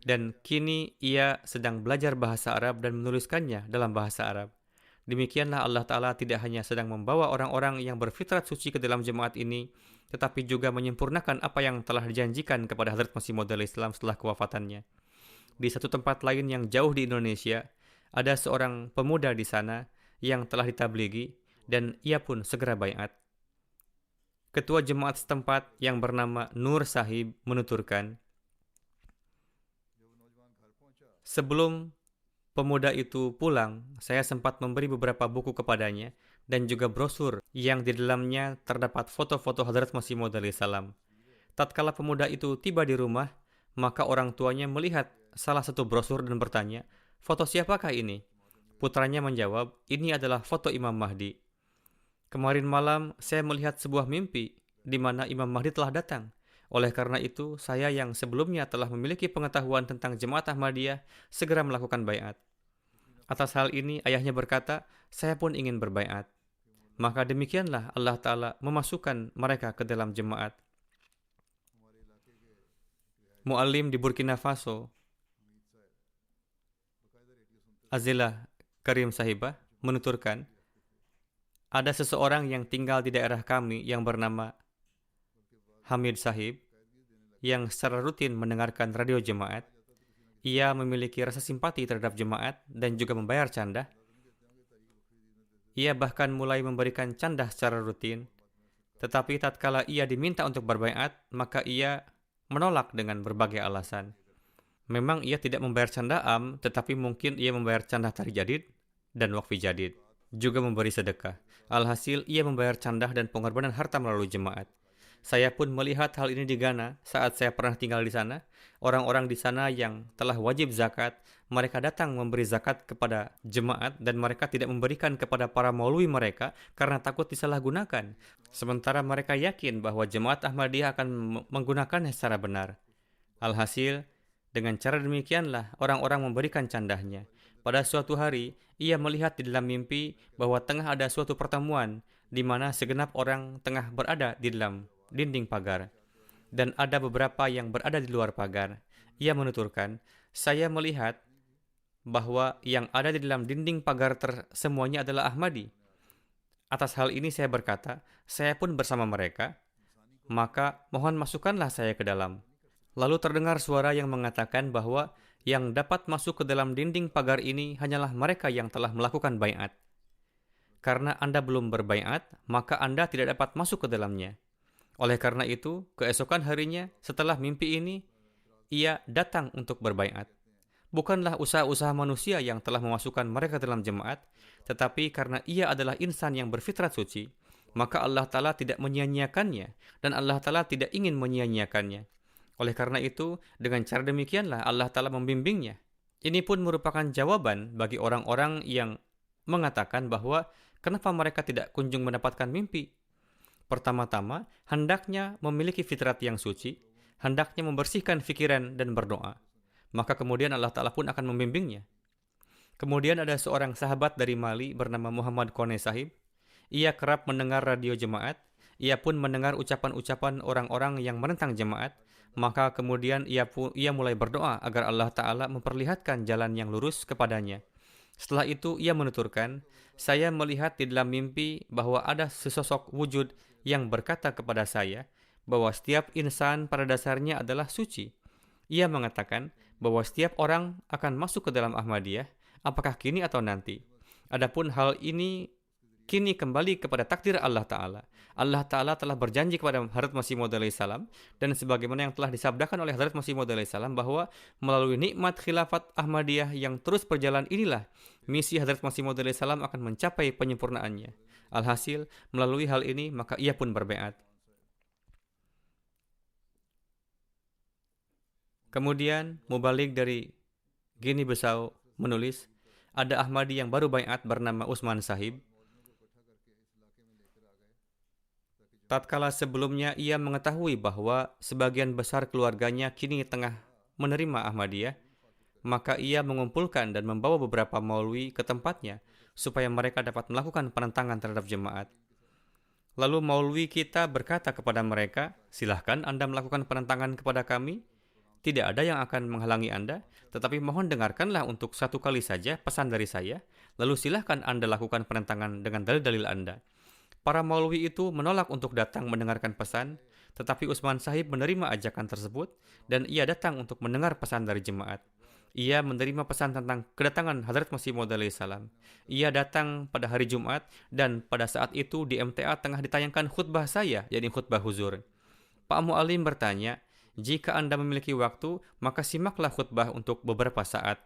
Speaker 2: dan kini ia sedang belajar bahasa Arab dan menuliskannya dalam bahasa Arab. Demikianlah Allah Ta'ala tidak hanya sedang membawa orang-orang yang berfitrat suci ke dalam jemaat ini, tetapi juga menyempurnakan apa yang telah dijanjikan kepada Hazrat Masih Maud Islam setelah kewafatannya. Di satu tempat lain yang jauh di Indonesia, ada seorang pemuda di sana yang telah ditabligi, dan ia pun segera baiat. Ketua jemaat setempat yang bernama Nur Sahib menuturkan, sebelum pemuda itu pulang, saya sempat memberi beberapa buku kepadanya dan juga brosur yang di dalamnya terdapat foto-foto Hazrat Masih Maud salam. Tatkala pemuda itu tiba di rumah, maka orang tuanya melihat salah satu brosur dan bertanya, "Foto siapakah ini?" Putranya menjawab, "Ini adalah foto Imam Mahdi. Kemarin malam saya melihat sebuah mimpi di mana Imam Mahdi telah datang. Oleh karena itu, saya yang sebelumnya telah memiliki pengetahuan tentang Jemaat Ahmadiyah segera melakukan baiat. Atas hal ini, ayahnya berkata, saya pun ingin berbaiat. Maka demikianlah Allah Ta'ala memasukkan mereka ke dalam jemaat." Muallim di Burkina Faso, Azilah Karim Sahibah, menuturkan, ada seseorang yang tinggal di daerah kami yang bernama Hamid Sahib, yang secara rutin mendengarkan radio jemaat. Ia memiliki rasa simpati terhadap jemaat dan juga membayar canda. Ia bahkan mulai memberikan canda secara rutin. Tetapi tatkala ia diminta untuk berbaiat, maka ia menolak dengan berbagai alasan. Memang ia tidak membayar canda am, tetapi mungkin ia membayar canda tarik jadid dan wakfi jadid. Juga memberi sedekah. Alhasil, ia membayar canda dan pengorbanan harta melalui jemaat. Saya pun melihat hal ini di Ghana saat saya pernah tinggal di sana. Orang-orang di sana yang telah wajib zakat, mereka datang memberi zakat kepada jemaat dan mereka tidak memberikan kepada para maulwi mereka karena takut disalahgunakan. Sementara mereka yakin bahwa Jemaat Ahmadiyah akan menggunakannya secara benar. Alhasil, dengan cara demikianlah orang-orang memberikan candahnya. Pada suatu hari, ia melihat di dalam mimpi bahwa tengah ada suatu pertemuan di mana segenap orang tengah berada di dalam dinding pagar, dan ada beberapa yang berada di luar pagar. Ia menuturkan, saya melihat bahwa yang ada di dalam dinding pagar semuanya adalah Ahmadi. Atas hal ini saya berkata, saya pun bersama mereka, maka mohon masukkanlah saya ke dalam. Lalu terdengar suara yang mengatakan bahwa yang dapat masuk ke dalam dinding pagar ini hanyalah mereka yang telah melakukan baiat. Karena Anda belum berbaiat, maka Anda tidak dapat masuk ke dalamnya. Oleh karena itu, keesokan harinya setelah mimpi ini, ia datang untuk berbaiat. Bukanlah usaha-usaha manusia yang telah memasukkan mereka dalam jemaat, tetapi karena ia adalah insan yang berfitrat suci, maka Allah Ta'ala tidak menyia-nyiakannya, dan Allah Ta'ala tidak ingin menyia-nyiakannya. Oleh karena itu, dengan cara demikianlah Allah Ta'ala membimbingnya. Ini pun merupakan jawaban bagi orang-orang yang mengatakan bahwa kenapa mereka tidak kunjung mendapatkan mimpi. Pertama-tama, hendaknya memiliki fitrat yang suci, hendaknya membersihkan fikiran dan berdoa. Maka kemudian Allah Ta'ala pun akan membimbingnya. Kemudian ada seorang sahabat dari Mali bernama Muhammad Kone Sahib. Ia kerap mendengar radio jemaat. Ia pun mendengar ucapan-ucapan orang-orang yang menentang jemaat. Maka kemudian ia mulai berdoa agar Allah Ta'ala memperlihatkan jalan yang lurus kepadanya. Setelah itu ia menuturkan, saya melihat di dalam mimpi bahwa ada sesosok wujud yang berkata kepada saya bahwa setiap insan pada dasarnya adalah suci. Ia mengatakan bahwa setiap orang akan masuk ke dalam Ahmadiyah, apakah kini atau nanti. Adapun hal ini kini kembali kepada takdir Allah Ta'ala. Allah Ta'ala telah berjanji kepada Hazrat Masih Maud salam, dan sebagaimana yang telah disabdakan oleh Hazrat Masih Maud salam bahwa melalui nikmat khilafat Ahmadiyah yang terus berjalan inilah misi Hazrat Masih Maud salam akan mencapai penyempurnaannya. Alhasil, melalui hal ini maka ia pun berbaiat. Kemudian Mubalik dari Gini Bissau menulis, ada Ahmadi yang baru baiat bernama Usman Sahib. Tatkala sebelumnya ia mengetahui bahwa sebagian besar keluarganya kini tengah menerima Ahmadiyah, maka ia mengumpulkan dan membawa beberapa maulwi ke tempatnya supaya mereka dapat melakukan penentangan terhadap jemaat. Lalu maulwi kita berkata kepada mereka, silahkan Anda melakukan penentangan kepada kami. Tidak ada yang akan menghalangi Anda, tetapi mohon dengarkanlah untuk satu kali saja pesan dari saya, lalu silahkan Anda lakukan penentangan dengan dalil-dalil Anda. Para maulwi itu menolak untuk datang mendengarkan pesan, tetapi Usman Sahib menerima ajakan tersebut dan ia datang untuk mendengar pesan dari jemaat. Ia menerima pesan tentang kedatangan Hadrat Masih Maud alaihissalam. Ia datang pada hari Jumat dan pada saat itu di MTA tengah ditayangkan khutbah saya, yakni khutbah huzur. Pak Mu'alim bertanya, jika Anda memiliki waktu, maka simaklah khutbah untuk beberapa saat.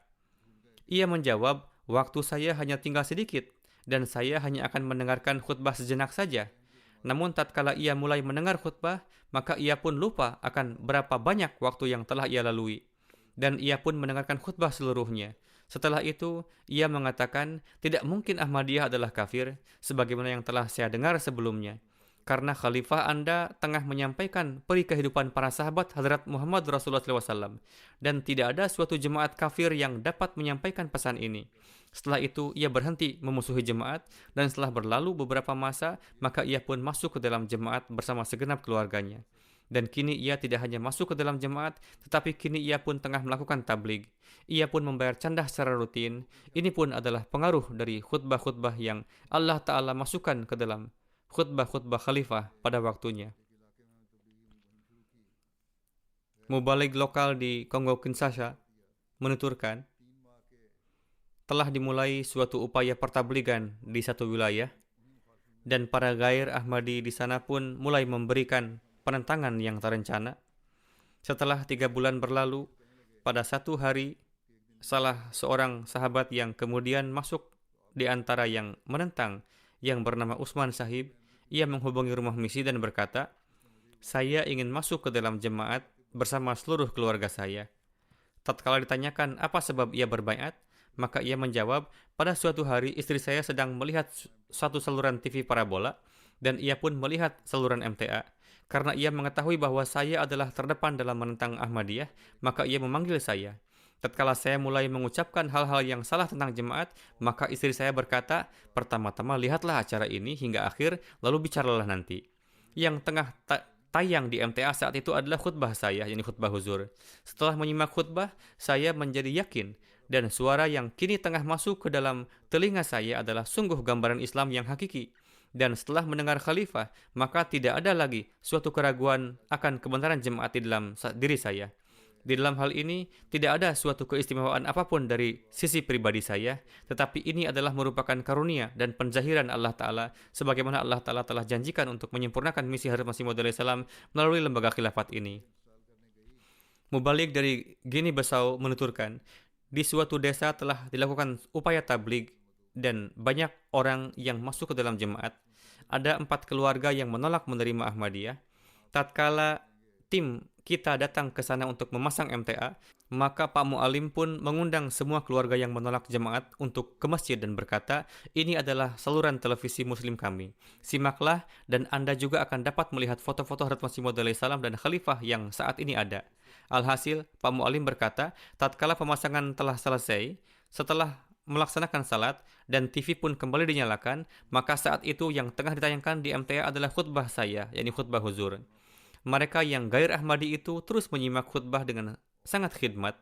Speaker 2: Ia menjawab, waktu saya hanya tinggal sedikit dan saya hanya akan mendengarkan khutbah sejenak saja. Namun tatkala ia mulai mendengar khutbah, maka ia pun lupa akan berapa banyak waktu yang telah ia lalui. Dan ia pun mendengarkan khutbah seluruhnya. Setelah itu, ia mengatakan, tidak mungkin Ahmadiyah adalah kafir, sebagaimana yang telah saya dengar sebelumnya. Karena khalifah Anda tengah menyampaikan peri kehidupan para sahabat Hadrat Muhammad Rasulullah SAW. Dan tidak ada suatu jemaat kafir yang dapat menyampaikan pesan ini. Setelah itu, ia berhenti memusuhi jemaat, dan setelah berlalu beberapa masa, maka ia pun masuk ke dalam jemaat bersama segenap keluarganya. Dan kini ia tidak hanya masuk ke dalam jemaat, tetapi kini ia pun tengah melakukan tabligh. Ia pun membayar candah secara rutin. Ini pun adalah pengaruh dari khutbah-khutbah yang Allah Ta'ala masukkan ke dalam khutbah-khutbah khalifah pada waktunya. Mubalik lokal di Kongo Kinshasa menuturkan, telah dimulai suatu upaya pertabligan di satu wilayah, dan para gair Ahmadi di sana pun mulai memberikan penentangan yang terencana. Setelah 3 bulan berlalu, pada satu hari, salah seorang sahabat yang kemudian masuk di antara yang menentang, yang bernama Usman Sahib, ia menghubungi rumah misi dan berkata, saya ingin masuk ke dalam jemaat bersama seluruh keluarga saya. Tatkala ditanyakan apa sebab ia berbaiat, maka ia menjawab, pada suatu hari istri saya sedang melihat satu saluran TV parabola, dan ia pun melihat saluran MTA. Karena ia mengetahui bahwa saya adalah terdepan dalam menentang Ahmadiyah, maka ia memanggil saya. Tatkala saya mulai mengucapkan hal-hal yang salah tentang jemaat, maka istri saya berkata, pertama-tama lihatlah acara ini hingga akhir, lalu bicaralah nanti. Yang tengah tayang di MTA saat itu adalah khutbah saya, yakni khutbah huzur. Setelah menyimak khutbah, saya menjadi yakin, dan suara yang kini tengah masuk ke dalam telinga saya adalah sungguh gambaran Islam yang hakiki. Dan setelah mendengar khalifah, maka tidak ada lagi suatu keraguan akan kebenaran jemaat di dalam diri saya. Di dalam hal ini, tidak ada suatu keistimewaan apapun dari sisi pribadi saya, tetapi ini adalah merupakan karunia dan penzahiran Allah Ta'ala, sebagaimana Allah Ta'ala telah janjikan untuk menyempurnakan misi Hadrat Masih Maud alaihissalam melalui lembaga khilafat ini. Mubalik dari Gini Bissau menuturkan, di suatu desa telah dilakukan upaya tabligh dan banyak orang yang masuk ke dalam jemaat. Ada 4 keluarga yang menolak menerima Ahmadiyah. Tatkala tim kita datang ke sana untuk memasang MTA, maka Pak Mu'alim pun mengundang semua keluarga yang menolak jemaat untuk ke masjid dan berkata, ini adalah saluran televisi muslim kami. Simaklah dan Anda juga akan dapat melihat foto-foto Hadrat Masih Maud alaihissalam dan khalifah yang saat ini ada. Alhasil, Pak Mu'alim berkata, tatkala pemasangan telah selesai, setelah melaksanakan salat dan TV pun kembali dinyalakan, maka saat itu yang tengah ditayangkan di MTA adalah khutbah saya, yakni khutbah huzur. Mereka yang gair Ahmadi itu terus menyimak khutbah dengan sangat khidmat.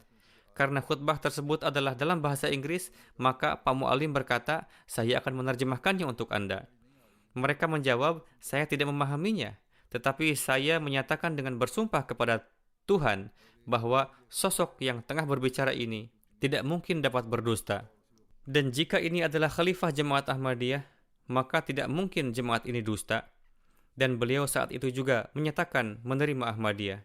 Speaker 2: Karena khutbah tersebut adalah dalam bahasa Inggris, maka Pak Mu'alim berkata, saya akan menerjemahkannya untuk Anda. Mereka menjawab, saya tidak memahaminya, tetapi saya menyatakan dengan bersumpah kepada Tuhan bahwa sosok yang tengah berbicara ini tidak mungkin dapat berdusta. Dan jika ini adalah khalifah jemaat Ahmadiyah, maka tidak mungkin jemaat ini dusta. Dan beliau saat itu juga menyatakan menerima Ahmadiyah.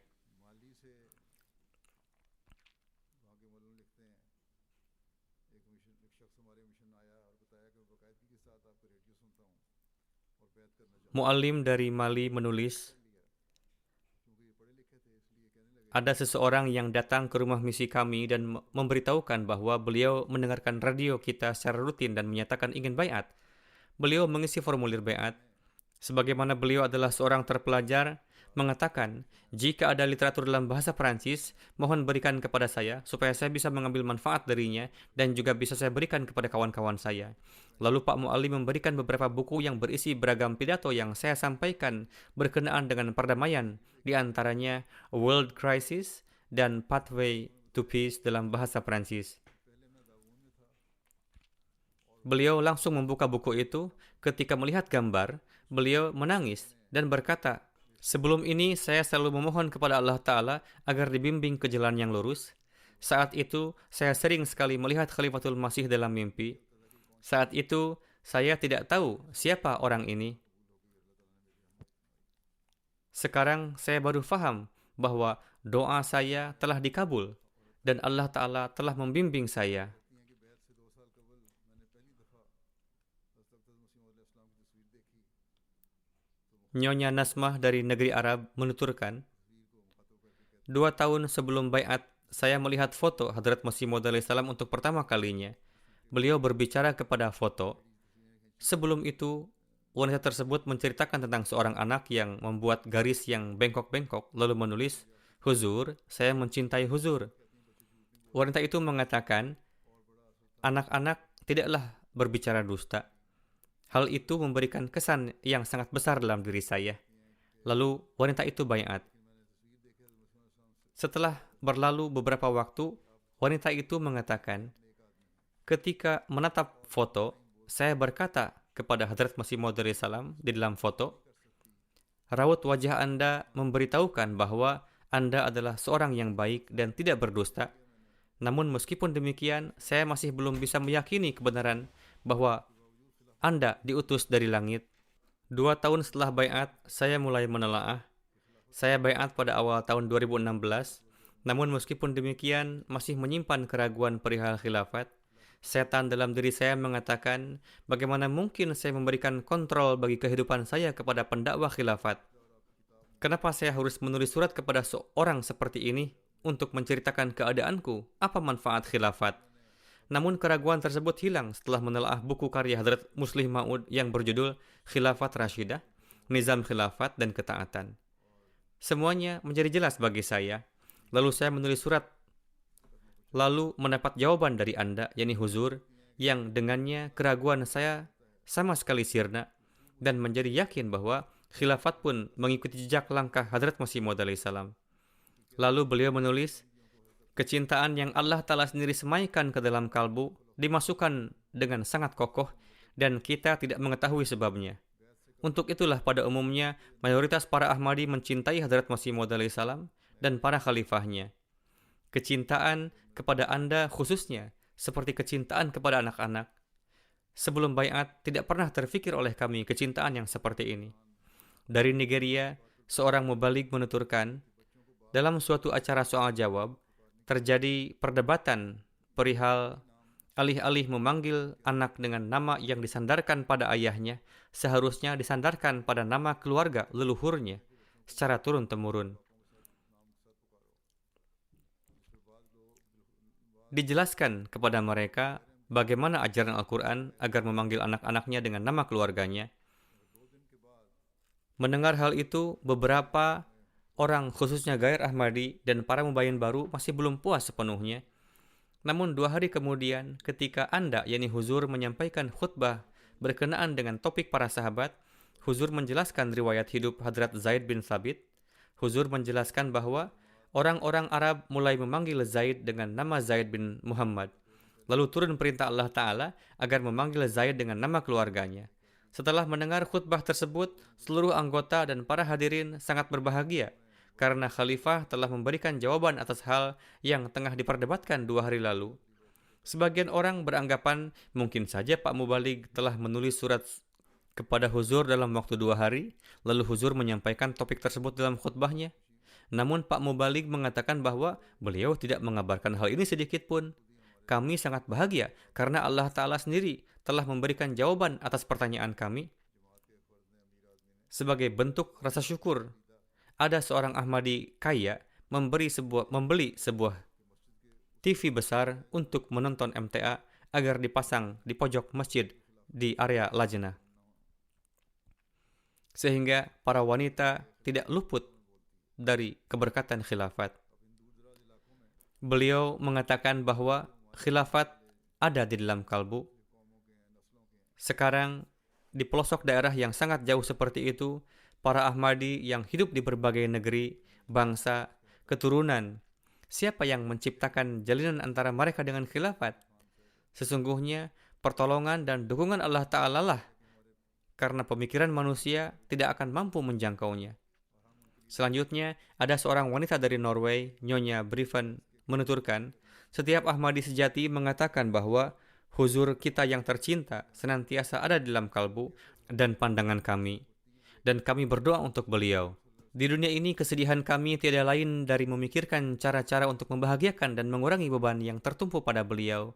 Speaker 2: Mu'alim dari Mali menulis, ada seseorang yang datang ke rumah misi kami dan memberitahukan bahwa beliau mendengarkan radio kita secara rutin dan menyatakan ingin baiat. Beliau mengisi formulir baiat. Sebagaimana beliau adalah seorang terpelajar, mengatakan, jika ada literatur dalam bahasa Perancis, mohon berikan kepada saya supaya saya bisa mengambil manfaat darinya dan juga bisa saya berikan kepada kawan-kawan saya. Lalu Pak Mu'allim memberikan beberapa buku yang berisi beragam pidato yang saya sampaikan berkenaan dengan perdamaian, di antaranya World Crisis dan Pathway to Peace dalam bahasa Perancis. Beliau langsung membuka buku itu. Ketika melihat gambar, beliau menangis dan berkata, sebelum ini saya selalu memohon kepada Allah Ta'ala agar dibimbing ke jalan yang lurus. Saat itu, saya sering sekali melihat Khalifatul Masih dalam mimpi. Saat itu, saya tidak tahu siapa orang ini. Sekarang saya baru faham bahwa doa saya telah dikabul dan Allah Ta'ala telah membimbing saya. Nyonya Nasmah dari negeri Arab menuturkan, 2 tahun sebelum baiat, saya melihat foto Hadrat Masih Maud salam untuk pertama kalinya. Beliau berbicara kepada foto. Sebelum itu, wanita tersebut menceritakan tentang seorang anak yang membuat garis yang bengkok-bengkok, lalu menulis, Huzur, saya mencintai Huzur. Wanita itu mengatakan, anak-anak tidaklah berbicara dusta. Hal itu memberikan kesan yang sangat besar dalam diri saya. Lalu wanita itu baiat. Setelah berlalu beberapa waktu, wanita itu mengatakan, ketika menatap foto, saya berkata kepada Hadrat Masih Maud salam di dalam foto, raut wajah Anda memberitahukan bahwa Anda adalah seorang yang baik dan tidak berdusta. Namun meskipun demikian, saya masih belum bisa meyakini kebenaran bahwa Anda diutus dari langit. 2 tahun setelah baiat, saya mulai menelaah. Saya baiat pada awal tahun 2016, namun meskipun demikian, masih menyimpan keraguan perihal khilafat. Setan dalam diri saya mengatakan, bagaimana mungkin saya memberikan kontrol bagi kehidupan saya kepada pendakwah khilafat? Kenapa saya harus menulis surat kepada seorang seperti ini untuk menceritakan keadaanku? Apa manfaat khilafat? Namun keraguan tersebut hilang setelah menelaah buku karya Hadrat Muslih Ma'ud yang berjudul Khilafat Rashidah, Nizam Khilafat dan Ketaatan. Semuanya menjadi jelas bagi saya. Lalu saya menulis surat, lalu mendapat jawaban dari Anda, yakni Huzur, yang dengannya keraguan saya sama sekali sirna dan menjadi yakin bahwa khilafat pun mengikuti jejak langkah Hadrat Masih Maud salam. Lalu beliau menulis, kecintaan yang Allah Ta'ala sendiri semaikan ke dalam kalbu dimasukkan dengan sangat kokoh dan kita tidak mengetahui sebabnya. Untuk itulah pada umumnya mayoritas para Ahmadi mencintai Hadrat Masih Maud salam dan para khalifahnya. Kecintaan kepada Anda khususnya seperti kecintaan kepada anak-anak. Sebelum baiat tidak pernah terfikir oleh kami kecintaan yang seperti ini. Dari Nigeria, seorang mubaligh menuturkan, dalam suatu acara soal jawab, terjadi perdebatan perihal alih-alih memanggil anak dengan nama yang disandarkan pada ayahnya, seharusnya disandarkan pada nama keluarga leluhurnya secara turun-temurun. Dijelaskan kepada mereka bagaimana ajaran Al-Quran agar memanggil anak-anaknya dengan nama keluarganya. Mendengar hal itu, beberapa orang khususnya Gair Ahmadi dan para mubayyin baru masih belum puas sepenuhnya. Namun 2 hari kemudian, ketika Anda, yakni Huzur, menyampaikan khutbah berkenaan dengan topik para sahabat, Huzur menjelaskan riwayat hidup Hadrat Zaid bin Thabit. Huzur menjelaskan bahwa orang-orang Arab mulai memanggil Zaid dengan nama Zaid bin Muhammad. Lalu turun perintah Allah Ta'ala agar memanggil Zaid dengan nama keluarganya. Setelah mendengar khutbah tersebut, seluruh anggota dan para hadirin sangat berbahagia karena khalifah telah memberikan jawaban atas hal yang tengah diperdebatkan 2 hari lalu. Sebagian orang beranggapan mungkin saja Pak Mubaligh telah menulis surat kepada Huzur dalam waktu 2 hari, lalu Huzur menyampaikan topik tersebut dalam khutbahnya. Namun Pak Mubaligh mengatakan bahwa beliau tidak mengabarkan hal ini sedikit pun. Kami sangat bahagia karena Allah Ta'ala sendiri telah memberikan jawaban atas pertanyaan kami. Sebagai bentuk rasa syukur, ada seorang Ahmadi kaya membeli sebuah TV besar untuk menonton MTA agar dipasang di pojok masjid di area lajnah. Sehingga para wanita tidak luput dari keberkatan khilafat. Beliau mengatakan bahwa khilafat ada di dalam kalbu. Sekarang, di pelosok daerah yang sangat jauh seperti itu, para Ahmadi yang hidup di berbagai negeri, bangsa, keturunan, siapa yang menciptakan jalinan antara mereka dengan khilafat? Sesungguhnya, pertolongan dan dukungan Allah Ta'ala lah, karena pemikiran manusia tidak akan mampu menjangkaunya. Selanjutnya, ada seorang wanita dari Norway, Nyonya Briven, menuturkan, setiap Ahmadi sejati mengatakan bahwa huzur kita yang tercinta senantiasa ada di dalam kalbu dan pandangan kami, dan kami berdoa untuk beliau. Di dunia ini, kesedihan kami tiada lain dari memikirkan cara-cara untuk membahagiakan dan mengurangi beban yang tertumpu pada beliau.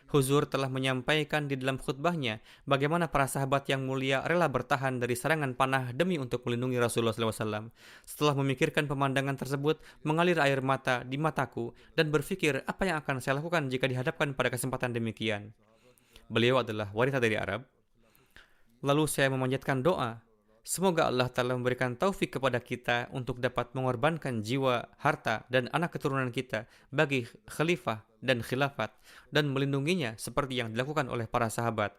Speaker 2: Huzur telah menyampaikan di dalam khutbahnya bagaimana para sahabat yang mulia rela bertahan dari serangan panah demi untuk melindungi Rasulullah SAW. Setelah memikirkan pemandangan tersebut, mengalir air mata di mataku dan berpikir apa yang akan saya lakukan jika dihadapkan pada kesempatan demikian. Beliau adalah wanita dari Arab. Lalu saya memanjatkan doa, semoga Allah Ta'ala memberikan taufik kepada kita untuk dapat mengorbankan jiwa, harta, dan anak keturunan kita bagi khalifah dan khilafat dan melindunginya seperti yang dilakukan oleh para sahabat.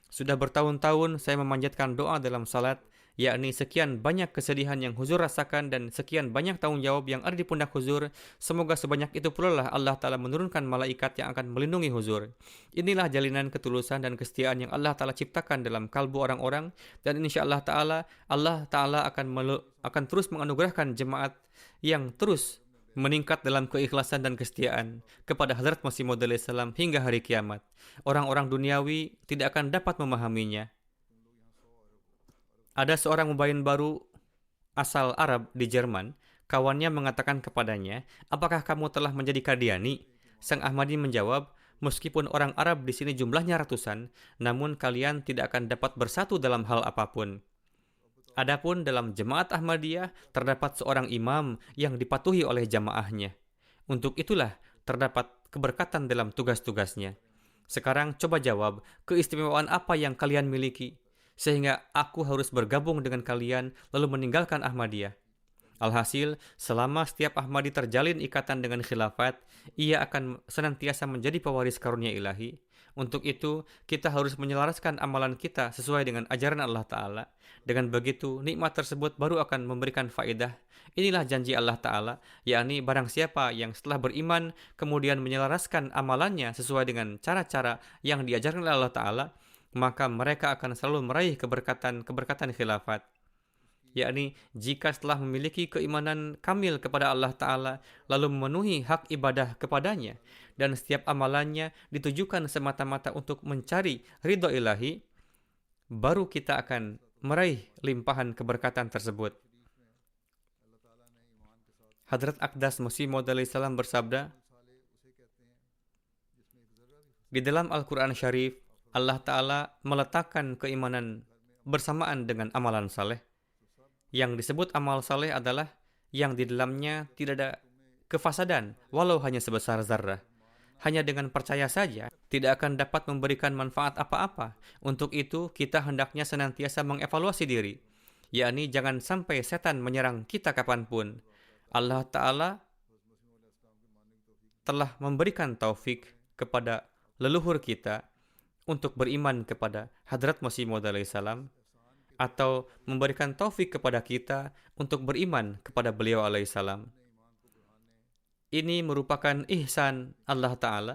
Speaker 2: Sudah bertahun-tahun saya memanjatkan doa dalam salat, yakni sekian banyak kesedihan yang huzur rasakan dan sekian banyak tanggung jawab yang ada di pundak huzur, semoga sebanyak itu pula lah Allah Ta'ala menurunkan malaikat yang akan melindungi huzur. Inilah jalinan ketulusan dan kesetiaan yang Allah Ta'ala ciptakan dalam kalbu orang-orang, dan insya Allah Ta'ala akan terus menganugerahkan jemaat yang terus meningkat dalam keikhlasan dan kesetiaan kepada Hadrat Masih Maud salam hingga hari kiamat. Orang-orang duniawi tidak akan dapat memahaminya. Ada seorang mubayin baru asal Arab di Jerman. Kawannya mengatakan kepadanya, apakah kamu telah menjadi Qadiani? Sang Ahmadi menjawab, meskipun orang Arab di sini jumlahnya ratusan, namun kalian tidak akan dapat bersatu dalam hal apapun. Adapun dalam jemaat Ahmadiyah, terdapat seorang imam yang dipatuhi oleh jamaahnya. Untuk itulah terdapat keberkatan dalam tugas-tugasnya. Sekarang coba jawab, keistimewaan apa yang kalian miliki? Sehingga aku harus bergabung dengan kalian lalu meninggalkan Ahmadiyah. Alhasil, selama setiap Ahmadi terjalin ikatan dengan khilafat, ia akan senantiasa menjadi pewaris karunia ilahi. Untuk itu, kita harus menyelaraskan amalan kita sesuai dengan ajaran Allah Ta'ala. Dengan begitu, nikmat tersebut baru akan memberikan faedah. Inilah janji Allah Ta'ala, yakni barang siapa yang setelah beriman, kemudian menyelaraskan amalannya sesuai dengan cara-cara yang diajarkan oleh Allah Ta'ala, maka mereka akan selalu meraih keberkatan khilafat. Yakni jika setelah memiliki keimanan kamil kepada Allah Ta'ala, lalu memenuhi hak ibadah kepadanya, dan setiap amalannya ditujukan semata-mata untuk mencari ridho ilahi, baru kita akan meraih limpahan keberkatan tersebut. Hadrat Aqdas Masih Maud salam bersabda, di dalam Al-Quran Syarif, Allah Ta'ala meletakkan keimanan bersamaan dengan amalan saleh. Yang disebut amal saleh adalah yang di dalamnya tidak ada kefasadan, walau hanya sebesar zarrah. Hanya dengan percaya saja, tidak akan dapat memberikan manfaat apa-apa. Untuk itu, kita hendaknya senantiasa mengevaluasi diri, yakni jangan sampai setan menyerang kita kapanpun. Allah Ta'ala telah memberikan taufik kepada leluhur kita untuk beriman kepada Hadrat Masih Maud salam, atau memberikan taufik kepada kita untuk beriman kepada beliau alaihissalam. Ini merupakan ihsan Allah Ta'ala,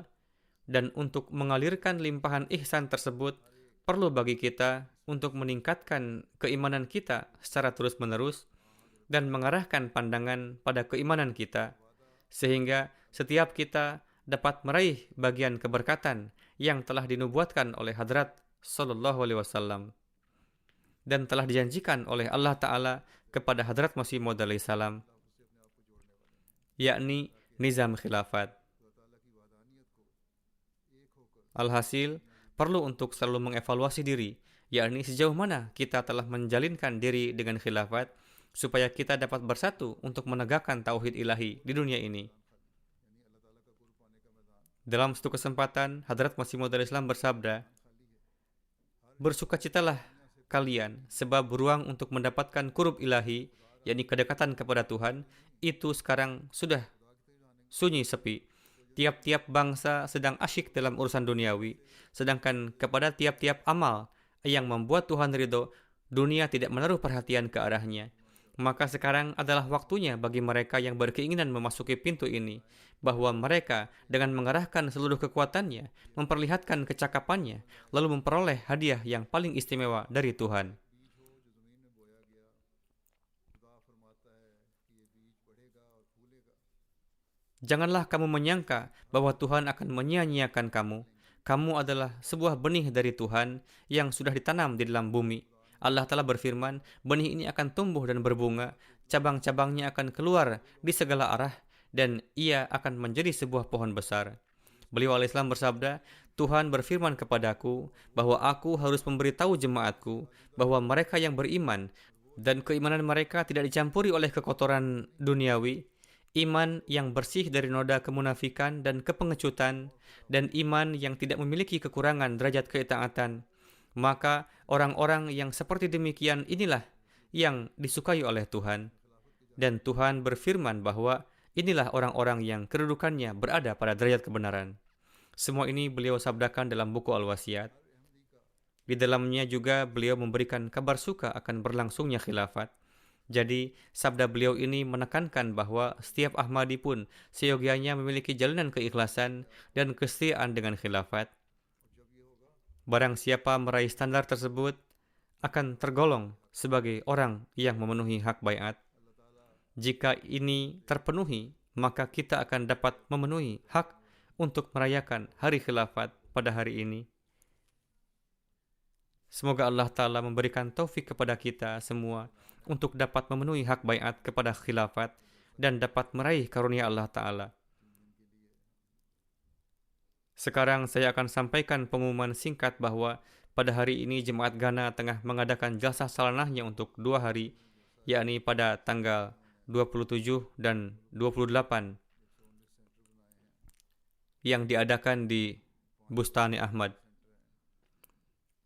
Speaker 2: dan untuk mengalirkan limpahan ihsan tersebut, perlu bagi kita untuk meningkatkan keimanan kita secara terus-menerus dan mengarahkan pandangan pada keimanan kita, sehingga setiap kita dapat meraih bagian keberkatan yang telah dinubuatkan oleh Hadrat Sallallahu Alaihi Wasallam dan telah dijanjikan oleh Allah Ta'ala kepada Hadrat Masih Maud salam, yakni nizam khilafat. Alhasil, perlu untuk selalu mengevaluasi diri, yakni sejauh mana kita telah menjalinkan diri dengan khilafat, supaya kita dapat bersatu untuk menegakkan tauhid ilahi di dunia ini. Dalam satu kesempatan, Hadrat Masih Maud Islam bersabda, bersukacitalah kalian sebab ruang untuk mendapatkan qurb ilahi, yakni kedekatan kepada Tuhan, itu sekarang sudah sunyi sepi. Tiap-tiap bangsa sedang asyik dalam urusan duniawi, sedangkan kepada tiap-tiap amal yang membuat Tuhan ridho, dunia tidak menaruh perhatian ke arahnya. Maka sekarang adalah waktunya bagi mereka yang berkeinginan memasuki pintu ini, bahwa mereka dengan mengerahkan seluruh kekuatannya, memperlihatkan kecakapannya, lalu memperoleh hadiah yang paling istimewa dari Tuhan. Janganlah kamu menyangka bahwa Tuhan akan menyia-nyiakan kamu. Kamu adalah sebuah benih dari Tuhan yang sudah ditanam di dalam bumi. Allah Ta'ala berfirman, benih ini akan tumbuh dan berbunga, cabang-cabangnya akan keluar di segala arah, dan ia akan menjadi sebuah pohon besar. Beliau alaihissalam bersabda, Tuhan berfirman kepadaku bahwa aku harus memberitahu jemaatku bahwa mereka yang beriman dan keimanan mereka tidak dicampuri oleh kekotoran duniawi, iman yang bersih dari noda kemunafikan dan kepengecutan, dan iman yang tidak memiliki kekurangan derajat keitaatan. Maka orang-orang yang seperti demikian inilah yang disukai oleh Tuhan. Dan Tuhan berfirman bahwa inilah orang-orang yang kedudukannya berada pada derajat kebenaran. Semua ini beliau sabdakan dalam buku Al-Wasiyat. Di dalamnya juga beliau memberikan kabar suka akan berlangsungnya khilafat. Jadi, sabda beliau ini menekankan bahwa setiap Ahmadi pun seyogianya memiliki jalinan keikhlasan dan kesetiaan dengan khilafat. Barang siapa meraih standar tersebut akan tergolong sebagai orang yang memenuhi hak baiat. Jika ini terpenuhi, maka kita akan dapat memenuhi hak untuk merayakan hari khilafat pada hari ini. Semoga Allah Ta'ala memberikan taufik kepada kita semua untuk dapat memenuhi hak baiat kepada khilafat dan dapat meraih karunia Allah Ta'ala. Sekarang saya akan sampaikan pengumuman singkat bahwa pada hari ini Jemaat Ghana tengah mengadakan jalsah salanahnya untuk 2 hari, yakni pada tanggal 27 dan 28 yang diadakan di Bustani Ahmad.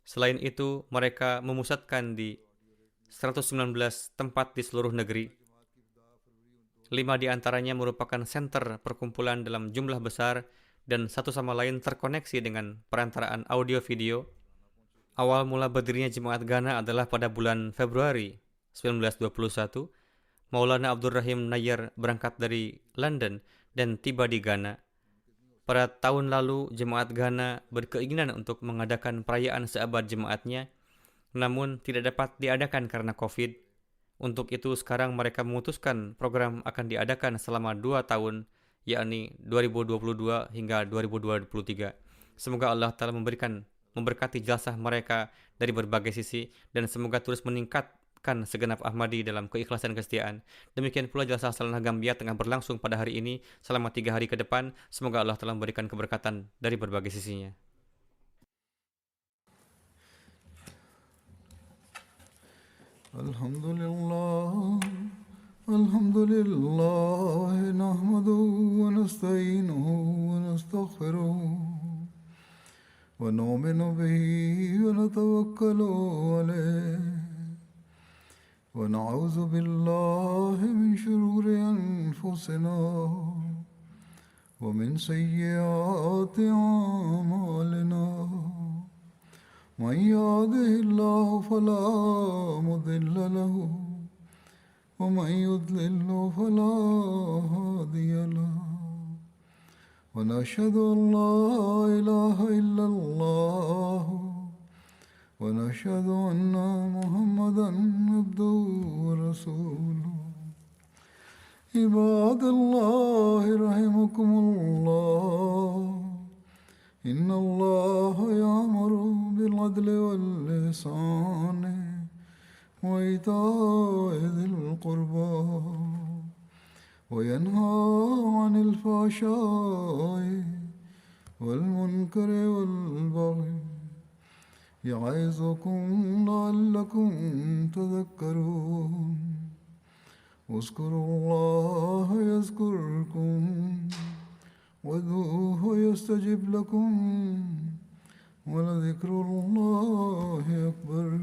Speaker 2: Selain itu, mereka memusatkan di 119 tempat di seluruh negeri. 5 di antaranya merupakan senter perkumpulan dalam jumlah besar dan satu sama lain terkoneksi dengan perantaraan audio video. Awal mula berdirinya Jemaat Ghana adalah pada bulan Februari 1921. Maulana Abdul Rahim Nayyar berangkat dari London dan tiba di Ghana. Pada tahun lalu, Jemaat Ghana berkeinginan untuk mengadakan perayaan seabad jemaatnya, namun tidak dapat diadakan karena COVID. Untuk itu, sekarang mereka memutuskan program akan diadakan selama 2 tahun, yakni 2022 hingga 2023. Semoga Allah Ta'ala memberkati jasa mereka dari berbagai sisi, dan semoga terus meningkatkan segenap Ahmadi dalam keikhlasan kesetiaan. Demikian pula jalsah salanah Gambia tengah berlangsung pada hari ini selama 3 hari ke depan. Semoga Allah telah memberikan keberkatan dari berbagai sisinya.
Speaker 1: Alhamdulillah, alhamdulillah, nahmaduhu wa nasta'inuhu wa nastaghfiruh, wa nu'minu bihi wa natawakkalu alayh. ونعوذ بالله من شرور أنفسنا ومن سيئات أعمالنا من يهده الله فلا مضل له ومن يضلل فلا هادي له ونشهد أن لا إله إلا الله ونشهد أن محمدا عبده ورسوله عباد الله رحمكم الله إن الله يأمر بالعدل والإحسان وإيتاء ذي القربى وينهى عن الفحشاء والمنكر والبغي يعظكم لعلكم تذكرون واذكروا الله يذكركم وادعوه يستجب لكم ولذكر الله أكبر.